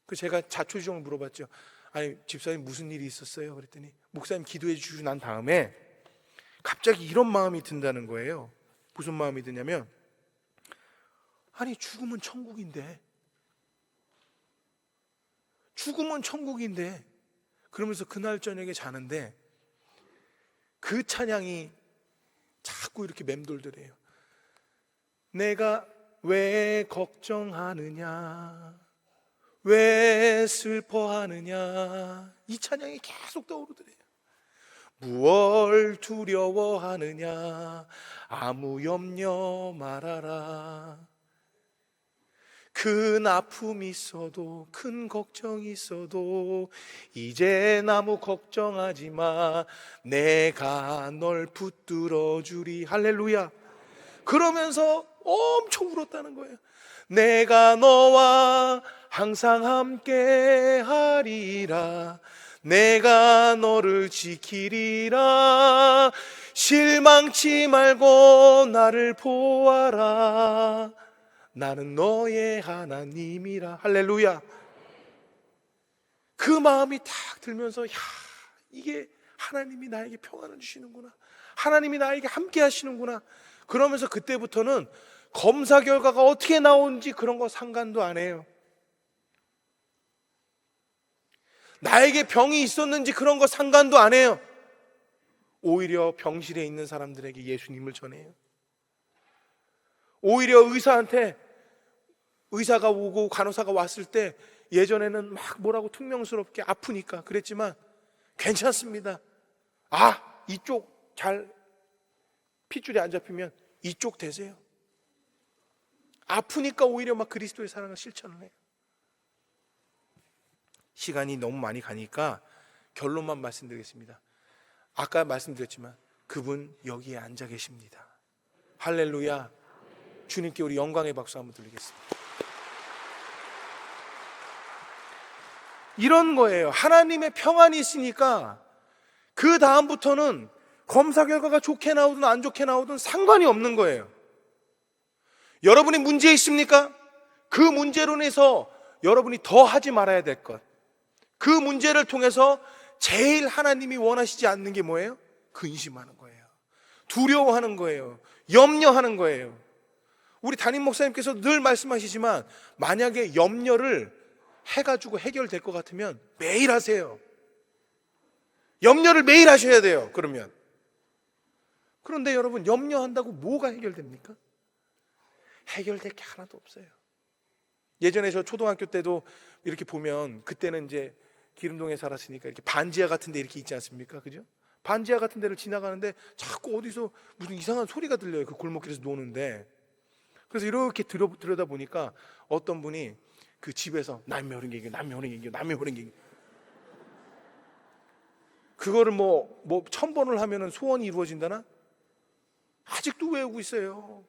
그 제가 자초지종을 물어봤죠. 아니, 집사님 무슨 일이 있었어요? 그랬더니 목사님 기도해 주시고 난 다음에 갑자기 이런 마음이 든다는 거예요. 무슨 마음이 드냐면, 아니, 죽음은 천국인데 그러면서 그날 저녁에 자는데 그 찬양이 자꾸 이렇게 맴돌더래요. 내가 왜 걱정하느냐, 왜 슬퍼하느냐, 이 찬양이 계속 떠오르더래요. 무얼 두려워하느냐, 아무 염려 말아라. 큰 아픔이 있어도, 큰 걱정이 있어도 이제 아무 걱정하지 마, 내가 널 붙들어 주리. 할렐루야. 그러면서 엄청 울었다는 거예요. 내가 너와 항상 함께 하리라, 내가 너를 지키리라, 실망치 말고 나를 보아라, 나는 너의 하나님이라. 할렐루야. 그 마음이 딱 들면서, 야, 이게 하나님이 나에게 평안을 주시는구나, 하나님이 나에게 함께 하시는구나. 그러면서 그때부터는 검사 결과가 어떻게 나오는지 그런 거 상관도 안 해요. 나에게 병이 있었는지 그런 거 상관도 안 해요. 오히려 병실에 있는 사람들에게 예수님을 전해요. 오히려 의사가 오고 간호사가 왔을 때 예전에는 막 뭐라고 퉁명스럽게 아프니까 그랬지만 괜찮습니다. 아, 이쪽 잘 핏줄이 안 잡히면 이쪽 대세요. 아프니까 오히려 막 그리스도의 사랑을 실천을 해요. 시간이 너무 많이 가니까 결론만 말씀드리겠습니다. 아까 말씀드렸지만 그분 여기에 앉아 계십니다. 할렐루야. 주님께 우리 영광의 박수 한번 드리겠습니다. 이런 거예요. 하나님의 평안이 있으니까 그 다음부터는 검사 결과가 좋게 나오든 안 좋게 나오든 상관이 없는 거예요. 여러분이 문제 있습니까? 그 문제로 인해서 여러분이 더 하지 말아야 될 것, 그 문제를 통해서 제일 하나님이 원하시지 않는 게 뭐예요? 근심하는 거예요. 두려워하는 거예요. 염려하는 거예요. 우리 담임 목사님께서 늘 말씀하시지만 만약에 염려를 해가지고 해결될 것 같으면 매일 하세요. 염려를 매일 하셔야 돼요. 그러면. 그런데 여러분, 염려한다고 뭐가 해결됩니까? 해결될 게 하나도 없어요. 예전에 저 초등학교 때도 이렇게 보면, 그때는 이제 기름동에 살았으니까 이렇게 반지하 같은 데 이렇게 있지 않습니까? 그죠? 반지하 같은 데를 지나가는데 자꾸 어디서 무슨 이상한 소리가 들려요. 그 골목길에서 노는데. 그래서 이렇게 들여다 보니까 어떤 분이 그 집에서 남의 호랭이기 그거를 뭐 1000번을 하면은 소원이 이루어진다나? 아직도 외우고 있어요.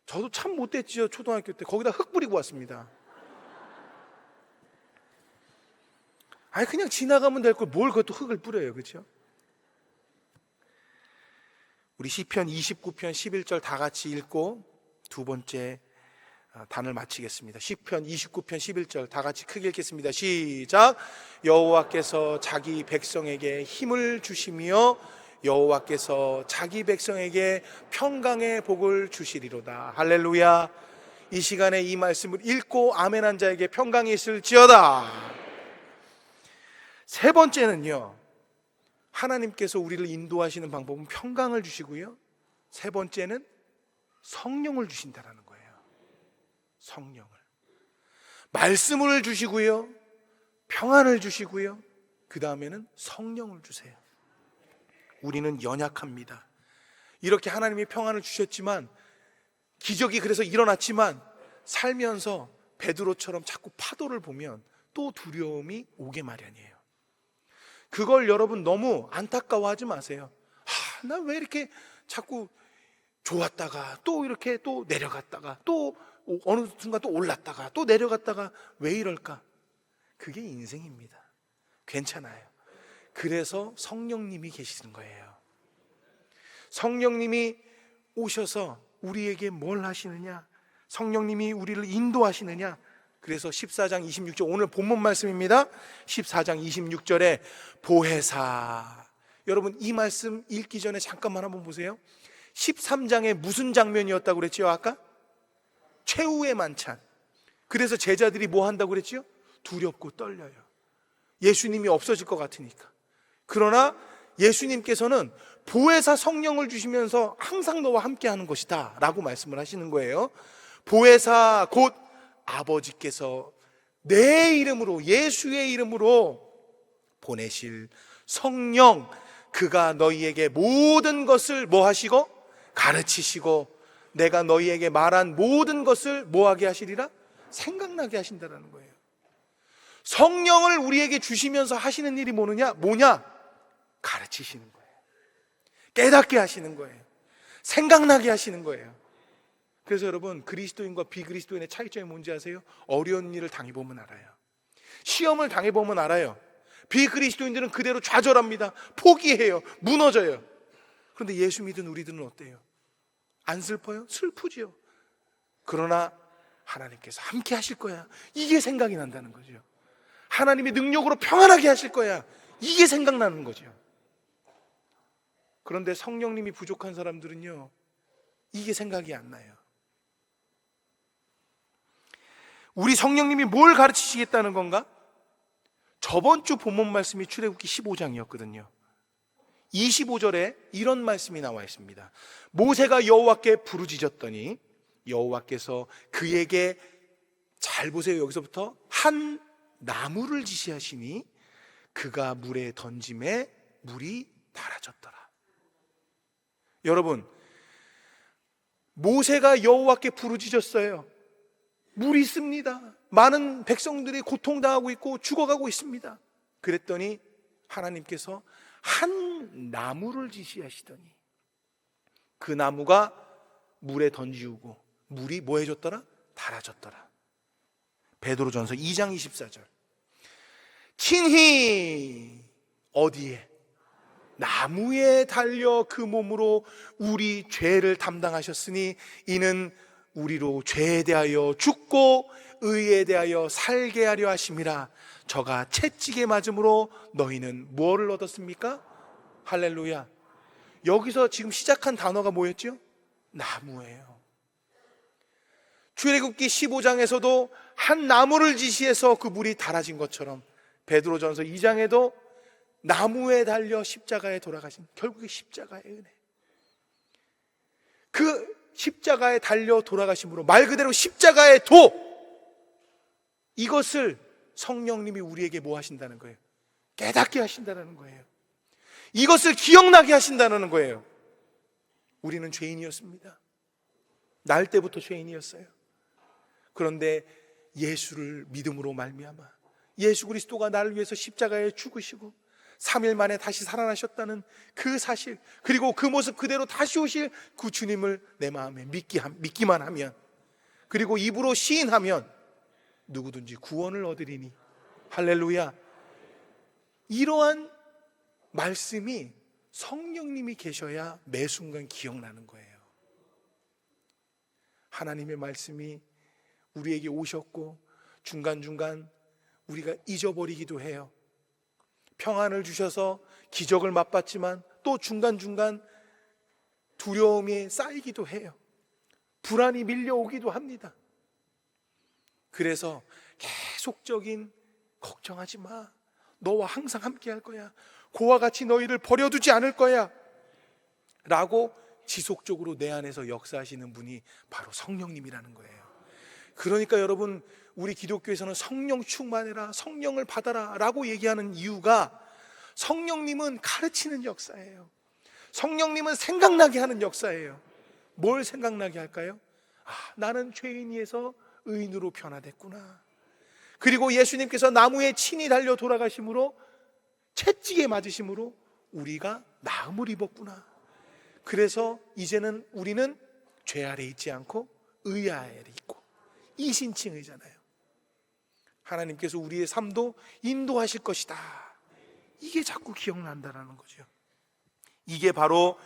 저도 참 못됐지요. 초등학교 때 거기다 흙 뿌리고 왔습니다. 아니 그냥 지나가면 될 걸 뭘 그것도 흙을 뿌려요. 그렇죠? 우리 시편 29편 11절 다 같이 읽고 두 번째 단을 마치겠습니다. 시편 29편 11절 다 같이 크게 읽겠습니다. 시작. 여호와께서 자기 백성에게 힘을 주시며 여호와께서 자기 백성에게 평강의 복을 주시리로다. 할렐루야. 이 시간에 이 말씀을 읽고 아멘한 자에게 평강이 있을지어다. 세 번째는요, 하나님께서 우리를 인도하시는 방법은 평강을 주시고요, 세 번째는 성령을 주신다라는 거예요. 성령을, 말씀을 주시고요, 평안을 주시고요, 그 다음에는 성령을 주세요. 우리는 연약합니다. 이렇게 하나님이 평안을 주셨지만, 기적이 그래서 일어났지만 살면서 베드로처럼 자꾸 파도를 보면 또 두려움이 오게 마련이에요. 그걸 여러분 너무 안타까워하지 마세요. 나 왜 이렇게 자꾸 좋았다가 또 이렇게 또 내려갔다가 또 어느 순간 또 올랐다가 또 내려갔다가 왜 이럴까? 그게 인생입니다. 괜찮아요. 그래서 성령님이 계시는 거예요. 성령님이 오셔서 우리에게 뭘 하시느냐? 성령님이 우리를 인도하시느냐? 그래서 14장 26절, 오늘 본문 말씀입니다. 14장 26절에 보혜사. 여러분 이 말씀 읽기 전에 잠깐만 한번 보세요. 13장에 무슨 장면이었다고 그랬죠? 아까 최후의 만찬. 그래서 제자들이 뭐 한다고 그랬죠? 두렵고 떨려요. 예수님이 없어질 것 같으니까. 그러나 예수님께서는 보혜사 성령을 주시면서 항상 너와 함께 하는 것이다 라고 말씀을 하시는 거예요. 보혜사 곧 아버지께서 내 이름으로, 예수의 이름으로 보내실 성령, 그가 너희에게 모든 것을 뭐 하시고? 가르치시고 내가 너희에게 말한 모든 것을 뭐 하게 하시리라? 생각나게 하신다라는 거예요. 성령을 우리에게 주시면서 하시는 일이 뭐냐? 가르치시는 거예요. 깨닫게 하시는 거예요. 생각나게 하시는 거예요. 그래서 여러분, 그리스도인과 비그리스도인의 차이점이 뭔지 아세요? 어려운 일을 당해보면 알아요. 시험을 당해보면 알아요. 비그리스도인들은 그대로 좌절합니다. 포기해요. 무너져요. 그런데 예수 믿은 우리들은 어때요? 안 슬퍼요? 슬프지요. 그러나 하나님께서 함께 하실 거야, 이게 생각이 난다는 거죠. 하나님의 능력으로 평안하게 하실 거야, 이게 생각나는 거죠. 그런데 성령님이 부족한 사람들은요, 이게 생각이 안 나요. 우리 성령님이 뭘 가르치시겠다는 건가? 저번 주 본문 말씀이 출애굽기 15장이었거든요 25절에 이런 말씀이 나와 있습니다. 모세가 여호와께 부르짖었더니 여호와께서 그에게, 잘 보세요, 여기서부터 한 나무를 지시하시니 그가 물에 던짐에 물이 달아졌더라. 여러분, 모세가 여호와께 부르짖었어요. 물이 있습니다. 많은 백성들이 고통당하고 있고 죽어가고 있습니다. 그랬더니 하나님께서 한 나무를 지시하시더니 그 나무가 물에 던지우고 물이 뭐 해줬더라? 달아졌더라. 베드로전서 2장 24절. 친히 어디에? 나무에 달려 그 몸으로 우리 죄를 담당하셨으니 이는 우리로 죄에 대하여 죽고 의에 대하여 살게 하려 하심이라. 저가 채찍에 맞음으로 너희는 무엇을 얻었습니까? 할렐루야. 여기서 지금 시작한 단어가 뭐였죠? 나무예요. 출애굽기 15장에서도 한 나무를 지시해서 그 물이 달아진 것처럼 베드로전서 2장에도 나무에 달려 십자가에 돌아가신, 결국에 십자가의 은혜, 그 십자가에 달려 돌아가심으로 말 그대로 십자가의 도, 이것을 성령님이 우리에게 뭐 하신다는 거예요? 깨닫게 하신다는 거예요. 이것을 기억나게 하신다는 거예요. 우리는 죄인이었습니다. 날 때부터 죄인이었어요. 그런데 예수를 믿음으로 말미암아 예수 그리스도가 나를 위해서 십자가에 죽으시고 3일 만에 다시 살아나셨다는 그 사실, 그리고 그 모습 그대로 다시 오실 그 주님을 내 마음에 믿기만 하면, 그리고 입으로 시인하면 누구든지 구원을 얻으리니. 할렐루야. 이러한 말씀이 성령님이 계셔야 매 순간 기억나는 거예요. 하나님의 말씀이 우리에게 오셨고 중간중간 우리가 잊어버리기도 해요. 평안을 주셔서 기적을 맛봤지만 또 중간중간 두려움이 쌓이기도 해요. 불안이 밀려오기도 합니다. 그래서 계속적인 걱정하지 마, 너와 항상 함께 할 거야, 고와 같이 너희를 버려두지 않을 거야 라고 지속적으로 내 안에서 역사하시는 분이 바로 성령님이라는 거예요. 그러니까 여러분, 우리 기독교에서는 성령 충만해라, 성령을 받아라 라고 얘기하는 이유가, 성령님은 가르치는 역사예요. 성령님은 생각나게 하는 역사예요. 뭘 생각나게 할까요? 나는 죄인이에서 의인으로 변화됐구나. 그리고 예수님께서 나무에 친히 달려 돌아가심으로, 채찍에 맞으심으로 우리가 나음을 입었구나. 그래서 이제는 우리는 죄 아래 있지 않고 의 아래 있고, 이신칭의잖아요. 하나님께서 우리의 삶도 인도하실 것이다. 이게 자꾸 기억난다라는 거죠. 이게 바로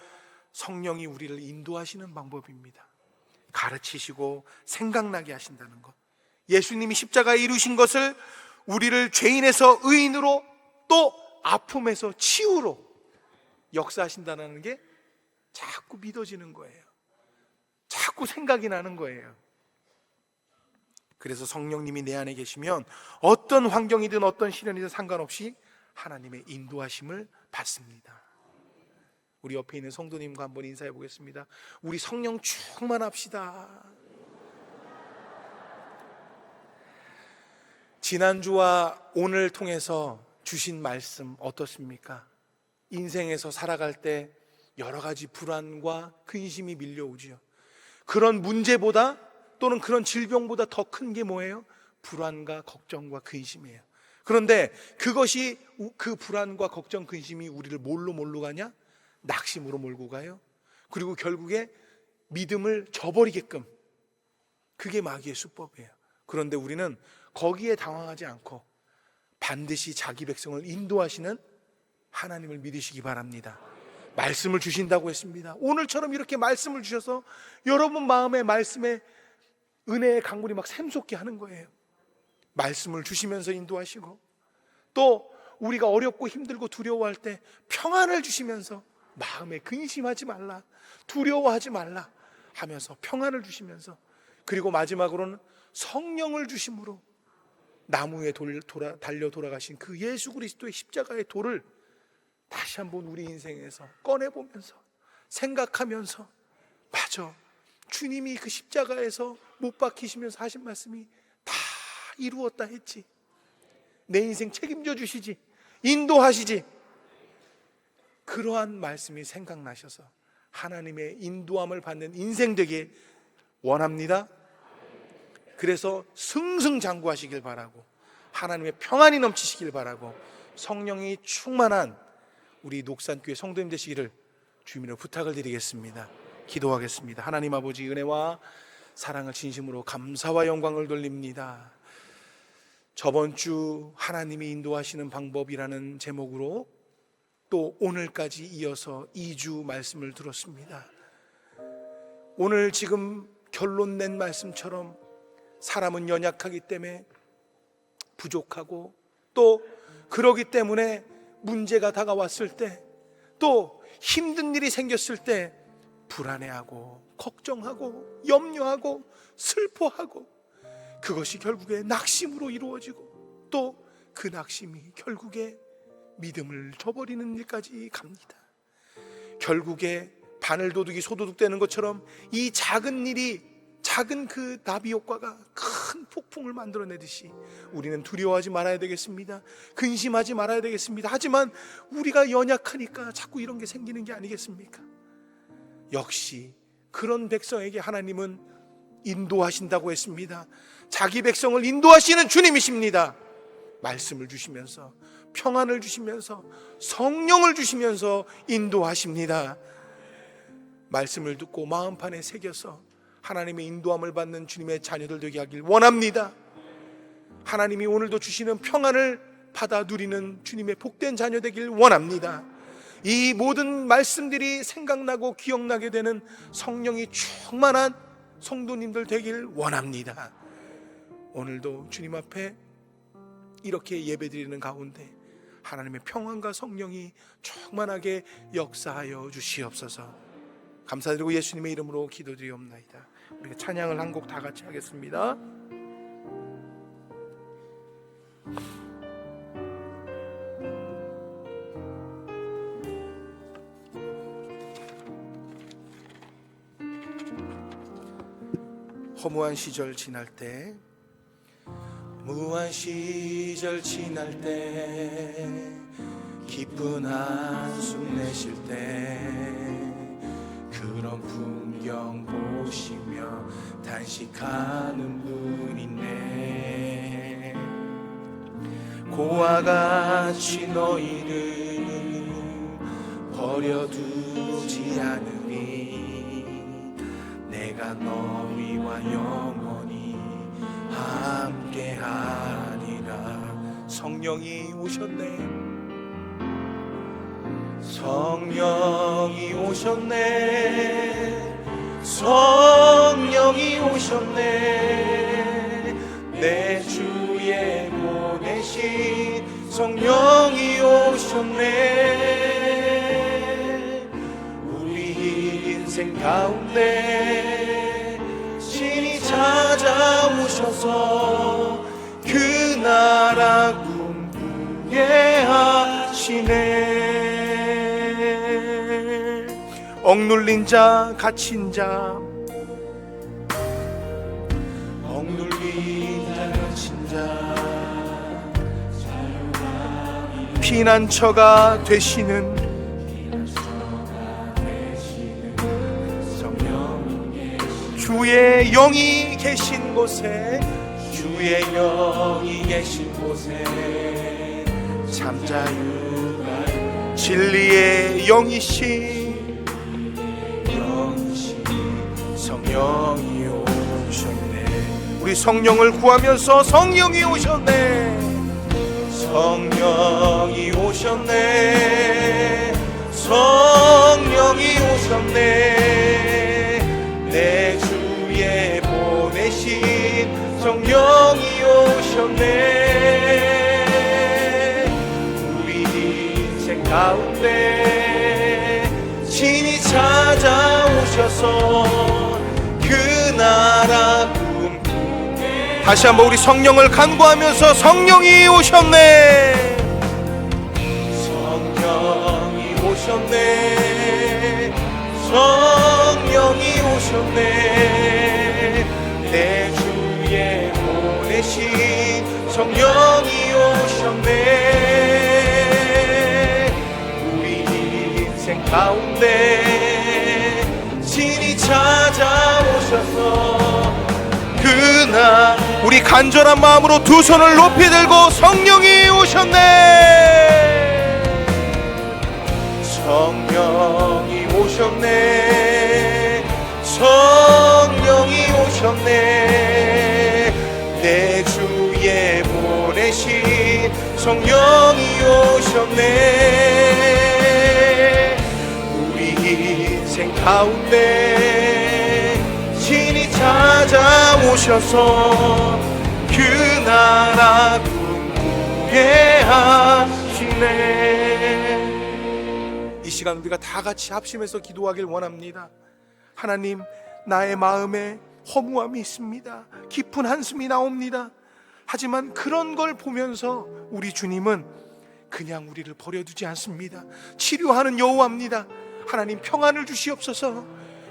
성령이 우리를 인도하시는 방법입니다. 가르치시고 생각나게 하신다는 것. 예수님이 십자가에 이루신 것을 우리를 죄인에서 의인으로, 또 아픔에서 치유로 역사하신다는 게 자꾸 믿어지는 거예요. 자꾸 생각이 나는 거예요. 그래서 성령님이 내 안에 계시면 어떤 환경이든 어떤 시련이든 상관없이 하나님의 인도하심을 받습니다. 우리 옆에 있는 성도님과 한번 인사해 보겠습니다. 우리 성령 충만합시다. 지난주와 오늘 통해서 주신 말씀 어떻습니까? 인생에서 살아갈 때 여러 가지 불안과 근심이 밀려오지요. 그런 문제보다, 또는 그런 질병보다 더 큰 게 뭐예요? 불안과 걱정과 근심이에요. 그런데 그것이, 그 불안과 걱정, 근심이 우리를 뭘로 가냐? 낙심으로 몰고 가요. 그리고 결국에 믿음을 저버리게끔, 그게 마귀의 수법이에요. 그런데 우리는 거기에 당황하지 않고 반드시 자기 백성을 인도하시는 하나님을 믿으시기 바랍니다. 말씀을 주신다고 했습니다. 오늘처럼 이렇게 말씀을 주셔서 여러분 마음에 말씀에 은혜의 강물이 막 샘솟게 하는 거예요. 말씀을 주시면서 인도하시고, 또 우리가 어렵고 힘들고 두려워할 때 평안을 주시면서 마음에 근심하지 말라, 두려워하지 말라 하면서 평안을 주시면서, 그리고 마지막으로는 성령을 주심으로 나무에 달려 돌아가신 그 예수 그리스도의 십자가의 돌을 다시 한번 우리 인생에서 꺼내보면서 생각하면서, 맞아, 주님이 그 십자가에서 못 박히시면서 하신 말씀이 다 이루었다 했지. 내 인생 책임져 주시지, 인도하시지. 그러한 말씀이 생각나셔서 하나님의 인도함을 받는 인생 되길 원합니다. 그래서 승승장구하시길 바라고, 하나님의 평안이 넘치시길 바라고, 성령이 충만한 우리 녹산교회 성도님 되시기를 주님으로 부탁을 드리겠습니다. 기도하겠습니다. 하나님 아버지, 은혜와 사랑을 진심으로 감사와 영광을 돌립니다. 저번 주 하나님이 인도하시는 방법이라는 제목으로 또 오늘까지 이어서 2주 말씀을 들었습니다. 오늘 지금 결론 낸 말씀처럼 사람은 연약하기 때문에 부족하고, 또 그러기 때문에 문제가 다가왔을 때, 또 힘든 일이 생겼을 때 불안해하고 걱정하고 염려하고 슬퍼하고, 그것이 결국에 낙심으로 이루어지고, 또 그 낙심이 결국에 믿음을 저버리는 일까지 갑니다. 결국에 바늘도둑이 소도둑 되는 것처럼 이 작은 일이, 작은 그 나비 효과가 큰 큰 폭풍을 만들어내듯이 우리는 두려워하지 말아야 되겠습니다. 근심하지 말아야 되겠습니다. 하지만 우리가 연약하니까 자꾸 이런 게 생기는 게 아니겠습니까? 역시 그런 백성에게 하나님은 인도하신다고 했습니다. 자기 백성을 인도하시는 주님이십니다. 말씀을 주시면서, 평안을 주시면서, 성령을 주시면서 인도하십니다. 말씀을 듣고 마음판에 새겨서 하나님의 인도함을 받는 주님의 자녀들 되게 하길 원합니다. 하나님이 오늘도 주시는 평안을 받아 누리는 주님의 복된 자녀 되길 원합니다. 이 모든 말씀들이 생각나고 기억나게 되는 성령이 충만한 성도님들 되길 원합니다. 오늘도 주님 앞에 이렇게 예배드리는 가운데 하나님의 평안과 성령이 충만하게 역사하여 주시옵소서. 감사드리고 예수님의 이름으로 기도드리옵나이다. 우리가 찬양을 한 곡 다 같이 하겠습니다. 허무한 시절 지날 때, 무한 시절 지날 때, 기쁜 한숨 내쉴 때, 그런 풍경 보시며 단식하는 분 있네. 고와 같이 너희를 버려두지 않으니 내가 너희와 영원히 함께하리라. 성령이 오셨네. 성령이 오셨네. 성령이 오셨네. 내 주에 보내신 성령이 오셨네. 우리 인생 가운데 신이 찾아오셔서 그 나라 꿈꾸게 하시네. 억눌린 자, 갇힌 자, 억눌린 자, 갇힌 자, 피난처가 되시는 성령, 주의 영이 계신 곳에, 주의 영이 계신 곳에 잠자유가 진리의 영이신 성령이 오셨네. 우리 성령을 구하면서 성령이 오셨네. 성령이 오셨네. 성령이 오셨네. 내 주에 보내신 성령이 오셨네. 우리 인생 가운데 신이 찾아오셔서 그 나라 꿈꾸게. 다시 한번 우리 성령을 간구하면서 성령이 오셨네. 성령이 오셨네. 성령이 오셨네. 내 주에 보내신 성령이 오셨네. 우리 인생 가운데 신이 찾아오셔서 그날 우리 간절한 마음으로 두 손을 높이 들고 성령이 오셨네. 성령이 오셨네. 성령이 오셨네. 내 주에 보내신 성령이 오셨네. 우리 인생 가운데 신이 찾아오셔서 그 나라 꿈꾸게 하시네. 이 시간 우리가 다 같이 합심해서 기도하길 원합니다. 하나님, 나의 마음에 허무함이 있습니다. 깊은 한숨이 나옵니다. 하지만 그런 걸 보면서 우리 주님은 그냥 우리를 버려두지 않습니다. 치료하는 여호와입니다. 하나님, 평안을 주시옵소서.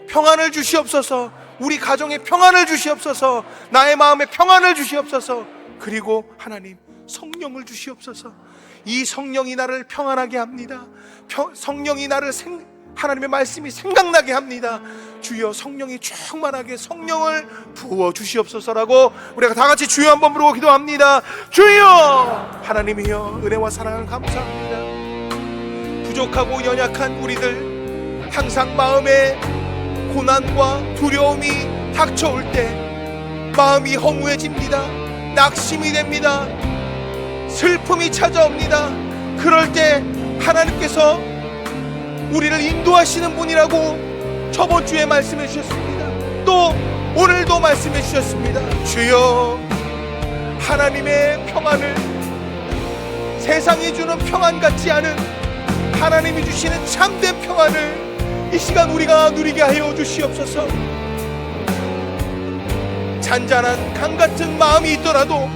평안을 주시옵소서. 우리 가정에 평안을 주시옵소서. 나의 마음에 평안을 주시옵소서. 그리고 하나님, 성령을 주시옵소서. 이 성령이 나를 평안하게 합니다. 성령이 나를 하나님의 말씀이 생각나게 합니다. 주여, 성령이 충만하게 성령을 부어 주시옵소서라고 우리가 다 같이 주여 한번 부르고 기도합니다. 주여! 하나님이여, 은혜와 사랑을 감사합니다. 부족하고 연약한 우리들, 항상 마음에 고난과 두려움이 닥쳐올 때 마음이 허무해집니다. 낙심이 됩니다. 슬픔이 찾아옵니다. 그럴 때 하나님께서 우리를 인도하시는 분이라고 저번 주에 말씀해 주셨습니다. 또 오늘도 말씀해 주셨습니다. 주여, 하나님의 평안을, 세상이 주는 평안 같지 않은 하나님이 주시는 참된 평안을 이 시간 우리가 누리게 하여 주시옵소서. 잔잔한 강 같은 마음이 있더라도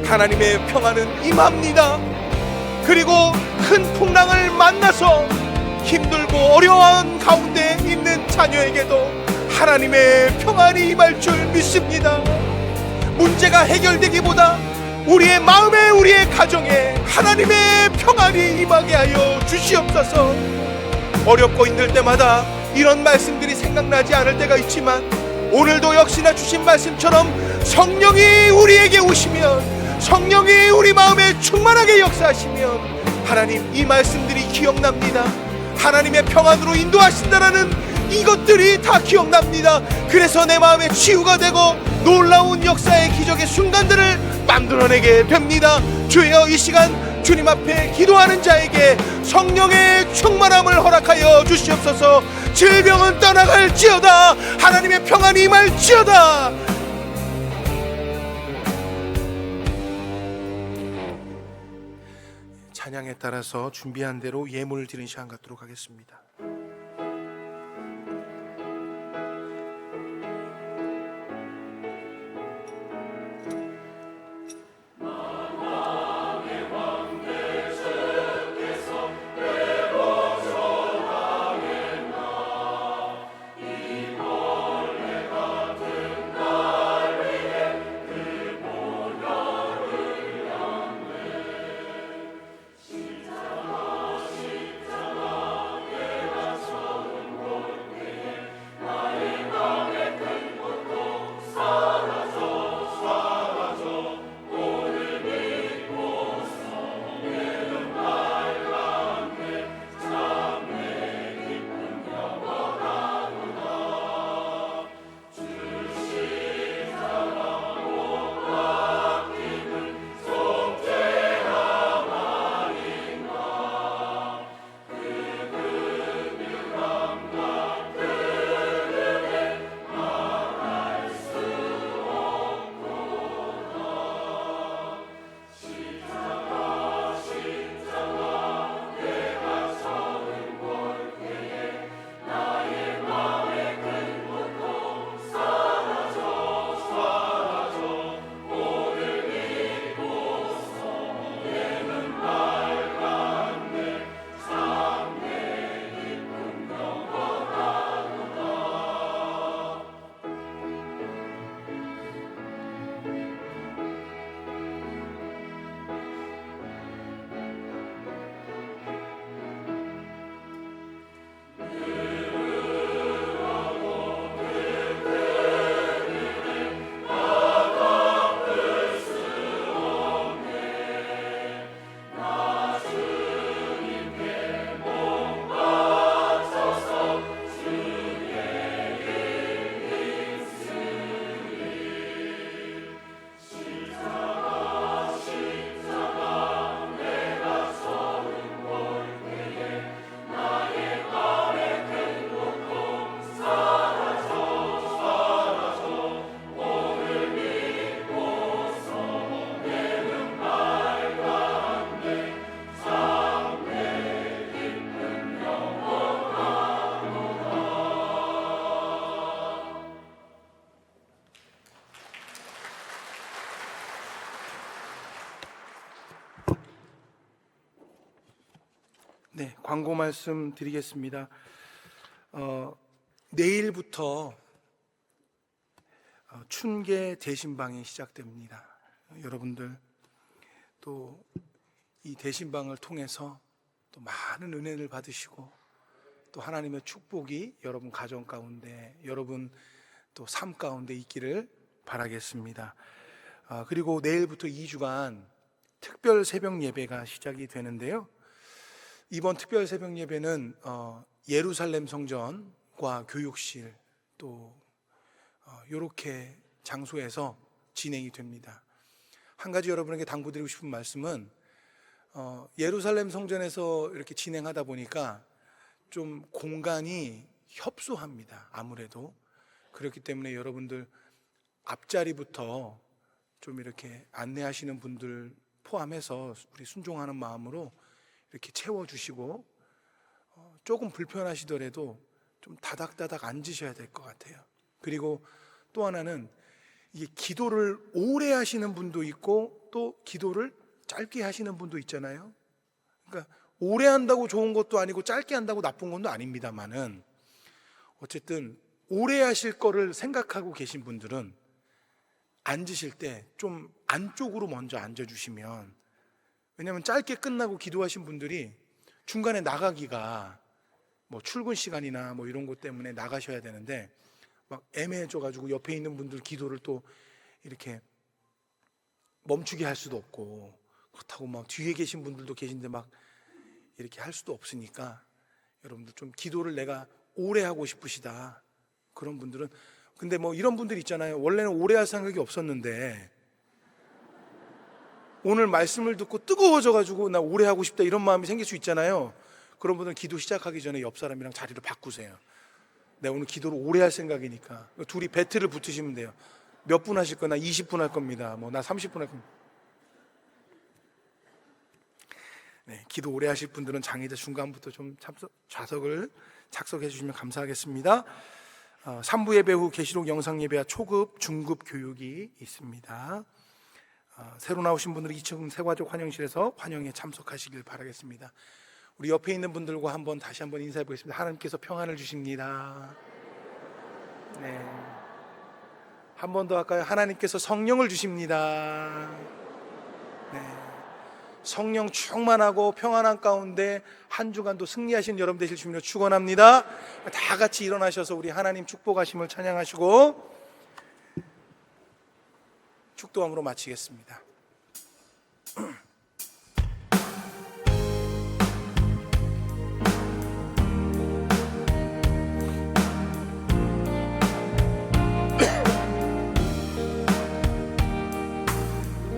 하나님의 평안은 임합니다. 그리고 큰 풍랑을 만나서 힘들고 어려운 가운데 있는 자녀에게도 하나님의 평안이 임할 줄 믿습니다. 문제가 해결되기보다 우리의 마음에, 우리의 가정에 하나님의 평안이 임하게 하여 주시옵소서. 어렵고 힘들 때마다 이런 말씀들이 생각나지 않을 때가 있지만 오늘도 역시나 주신 말씀처럼 성령이 우리에게 오시면, 성령이 우리 마음에 충만하게 역사하시면 하나님, 이 말씀들이 기억납니다. 하나님의 평안으로 인도하신다라는 이것들이 다 기억납니다. 그래서 내 마음에 치유가 되고 놀라운 역사의 기적의 순간들을 만들어내게 됩니다. 주여, 이 시간 주님 앞에 기도하는 자에게 성령의 충만함을 허락하여 주시옵소서. 질병은 떠나갈지어다. 하나님의 평안이 임할지어다. 찬양에 따라서 준비한 대로 예물을 드리는 시간 갖도록 하겠습니다. 네, 광고 말씀 드리겠습니다. 내일부터 춘계 대신방이 시작됩니다. 여러분들 또 이 대신방을 통해서 또 많은 은혜를 받으시고 또 하나님의 축복이 여러분 가정 가운데, 여러분 또 삶 가운데 있기를 바라겠습니다. 그리고 내일부터 2주간 특별 새벽 예배가 시작이 되는데요. 이번 특별 새벽 예배는 예루살렘 성전과 교육실 또 이렇게 장소에서 진행이 됩니다. 한 가지 여러분에게 당부드리고 싶은 말씀은 예루살렘 성전에서 이렇게 진행하다 보니까 좀 공간이 협소합니다. 아무래도 그렇기 때문에 여러분들 앞자리부터 좀 이렇게 안내하시는 분들 포함해서 우리 순종하는 마음으로 이렇게 채워주시고 조금 불편하시더라도 좀 다닥다닥 앉으셔야 될 것 같아요. 그리고 또 하나는 이게 기도를 오래 하시는 분도 있고 또 기도를 짧게 하시는 분도 있잖아요. 그러니까 오래 한다고 좋은 것도 아니고 짧게 한다고 나쁜 것도 아닙니다만은 어쨌든 오래 하실 거를 생각하고 계신 분들은 앉으실 때 좀 안쪽으로 먼저 앉아주시면, 왜냐하면 짧게 끝나고 기도하신 분들이 중간에 나가기가 뭐 출근 시간이나 뭐 이런 것 때문에 나가셔야 되는데 막 애매해져가지고 옆에 있는 분들 기도를 또 이렇게 멈추게 할 수도 없고, 그렇다고 막 뒤에 계신 분들도 계신데 막 이렇게 할 수도 없으니까 여러분들 좀 기도를 내가 오래 하고 싶으시다 그런 분들은, 근데 뭐 이런 분들 있잖아요. 원래는 오래 할 생각이 없었는데 오늘 말씀을 듣고 뜨거워져가지고 나 오래 하고 싶다 이런 마음이 생길 수 있잖아요. 그런 분들은 기도 시작하기 전에 옆 사람이랑 자리를 바꾸세요. 내가 오늘 기도를 오래 할 생각이니까. 둘이 배틀을 붙으시면 돼요. 몇 분 하실 거나 20분 할 겁니다. 뭐 나 30분 할 겁니다. 네, 기도 오래 하실 분들은 장의자 중간부터 좀 좌석을 착석해 주시면 감사하겠습니다. 3부 예배 후 계시록 영상 예배와 초급, 중급 교육이 있습니다. 새로 나오신 분들은 2층 새가족 환영실에서 환영에 참석하시길 바라겠습니다. 우리 옆에 있는 분들과 다시 한번 인사해 보겠습니다. 하나님께서 평안을 주십니다. 네. 한 번 더 할까요? 하나님께서 성령을 주십니다. 네. 성령 충만하고 평안한 가운데 한 주간도 승리하신 여러분 되실 주님으로 축원합니다. 다 같이 일어나셔서 우리 하나님 축복하심을 찬양하시고 축도함으로 마치겠습니다.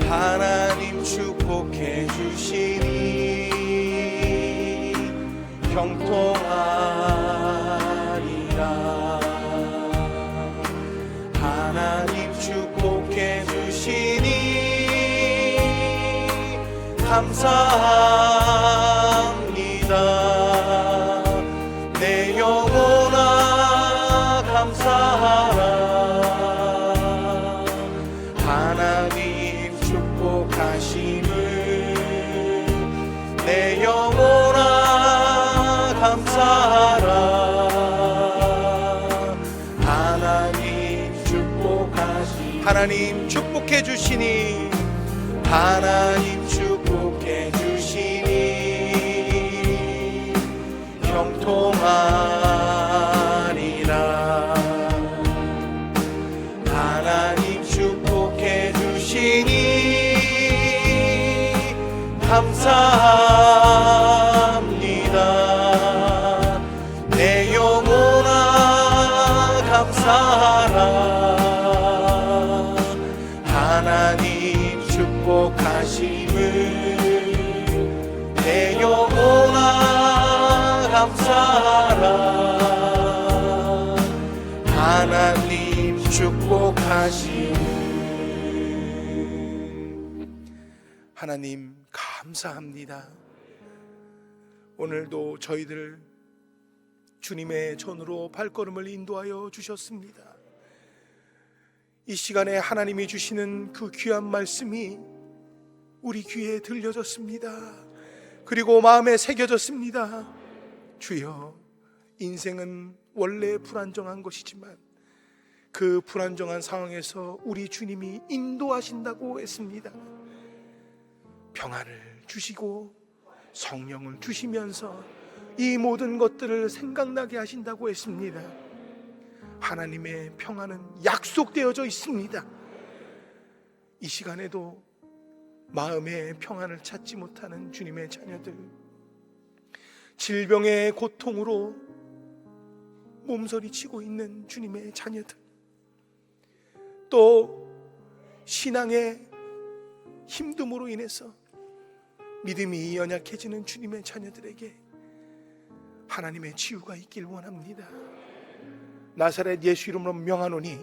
하나님 축복해 주시니 형통하리라. 하나님 축복해 주시니 감사합니다. 내 영혼아 감사하라. 하나님 축복하심을 내 영혼아 감사하라. 하나님 축복하시니 하나님 축복해 주시니 하나님 축복해 주시니 형통하리라. 하나님 축복해 주시니 감사합니다. 내 영혼아 감사하라. 하나님 축복하심을 내 영혼아 감사하라. 하나님 축복하심을. 하나님 감사합니다. 오늘도 저희들 주님의 전으로 발걸음을 인도하여 주셨습니다. 이 시간에 하나님이 주시는 그 귀한 말씀이 우리 귀에 들려졌습니다. 그리고 마음에 새겨졌습니다. 주여, 인생은 원래 불안정한 것이지만 그 불안정한 상황에서 우리 주님이 인도하신다고 했습니다. 평안을 주시고 성령을 주시면서 이 모든 것들을 생각나게 하신다고 했습니다. 하나님의 평안은 약속되어져 있습니다. 이 시간에도 마음의 평안을 찾지 못하는 주님의 자녀들, 질병의 고통으로 몸서리치고 있는 주님의 자녀들, 또 신앙의 힘듦으로 인해서 믿음이 연약해지는 주님의 자녀들에게 하나님의 치유가 있길 원합니다. 나사렛 예수 이름으로 명하노니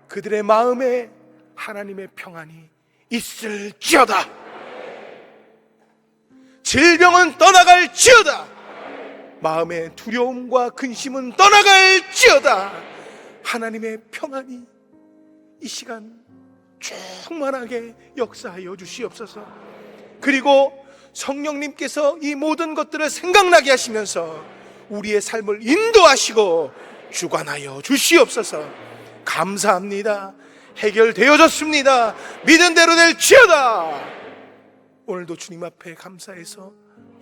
그들의 마음에 하나님의 평안이 있을지어다. 질병은 떠나갈지어다. 마음의 두려움과 근심은 떠나갈지어다. 하나님의 평안이 이 시간 충만하게 역사하여 주시옵소서. 그리고 성령님께서 이 모든 것들을 생각나게 하시면서 우리의 삶을 인도하시고 주관하여 주시옵소서. 감사합니다. 해결되어졌습니다. 믿은 대로 될지어다. 오늘도 주님 앞에 감사해서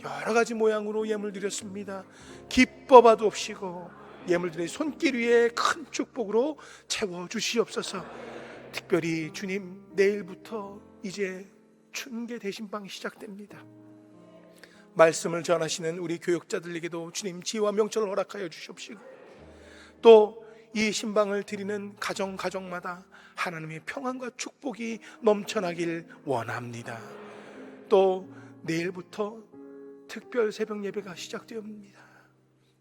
여러 가지 모양으로 예물 드렸습니다. 기뻐 받으옵시고 예물 드린 손길 위에 큰 축복으로 채워 주시옵소서. 특별히 주님, 내일부터 이제 춘계 대신방이 시작됩니다. 말씀을 전하시는 우리 교역자들에게도 주님 지혜와 명철을 허락하여 주시옵시고, 또 이 신방을 드리는 가정마다 하나님의 평안과 축복이 넘쳐나길 원합니다. 또 내일부터 특별 새벽 예배가 시작되옵니다.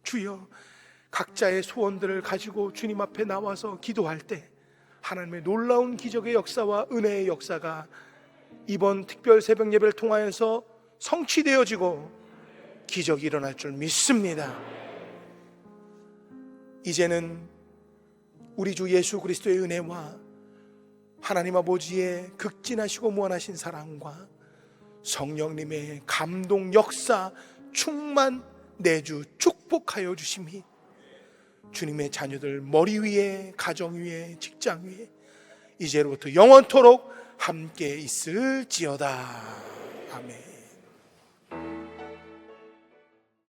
주여, 각자의 소원들을 가지고 주님 앞에 나와서 기도할 때 하나님의 놀라운 기적의 역사와 은혜의 역사가 이번 특별 새벽 예배를 통하여서 성취되어지고 기적이 일어날 줄 믿습니다. 이제는 우리 주 예수 그리스도의 은혜와 하나님 아버지의 극진하시고 무한하신 사랑과 성령님의 감동 역사 충만 내주 축복하여 주심이 주님의 자녀들 머리 위에, 가정 위에, 직장 위에 이제로부터 영원토록 함께 있을지어다. 아멘.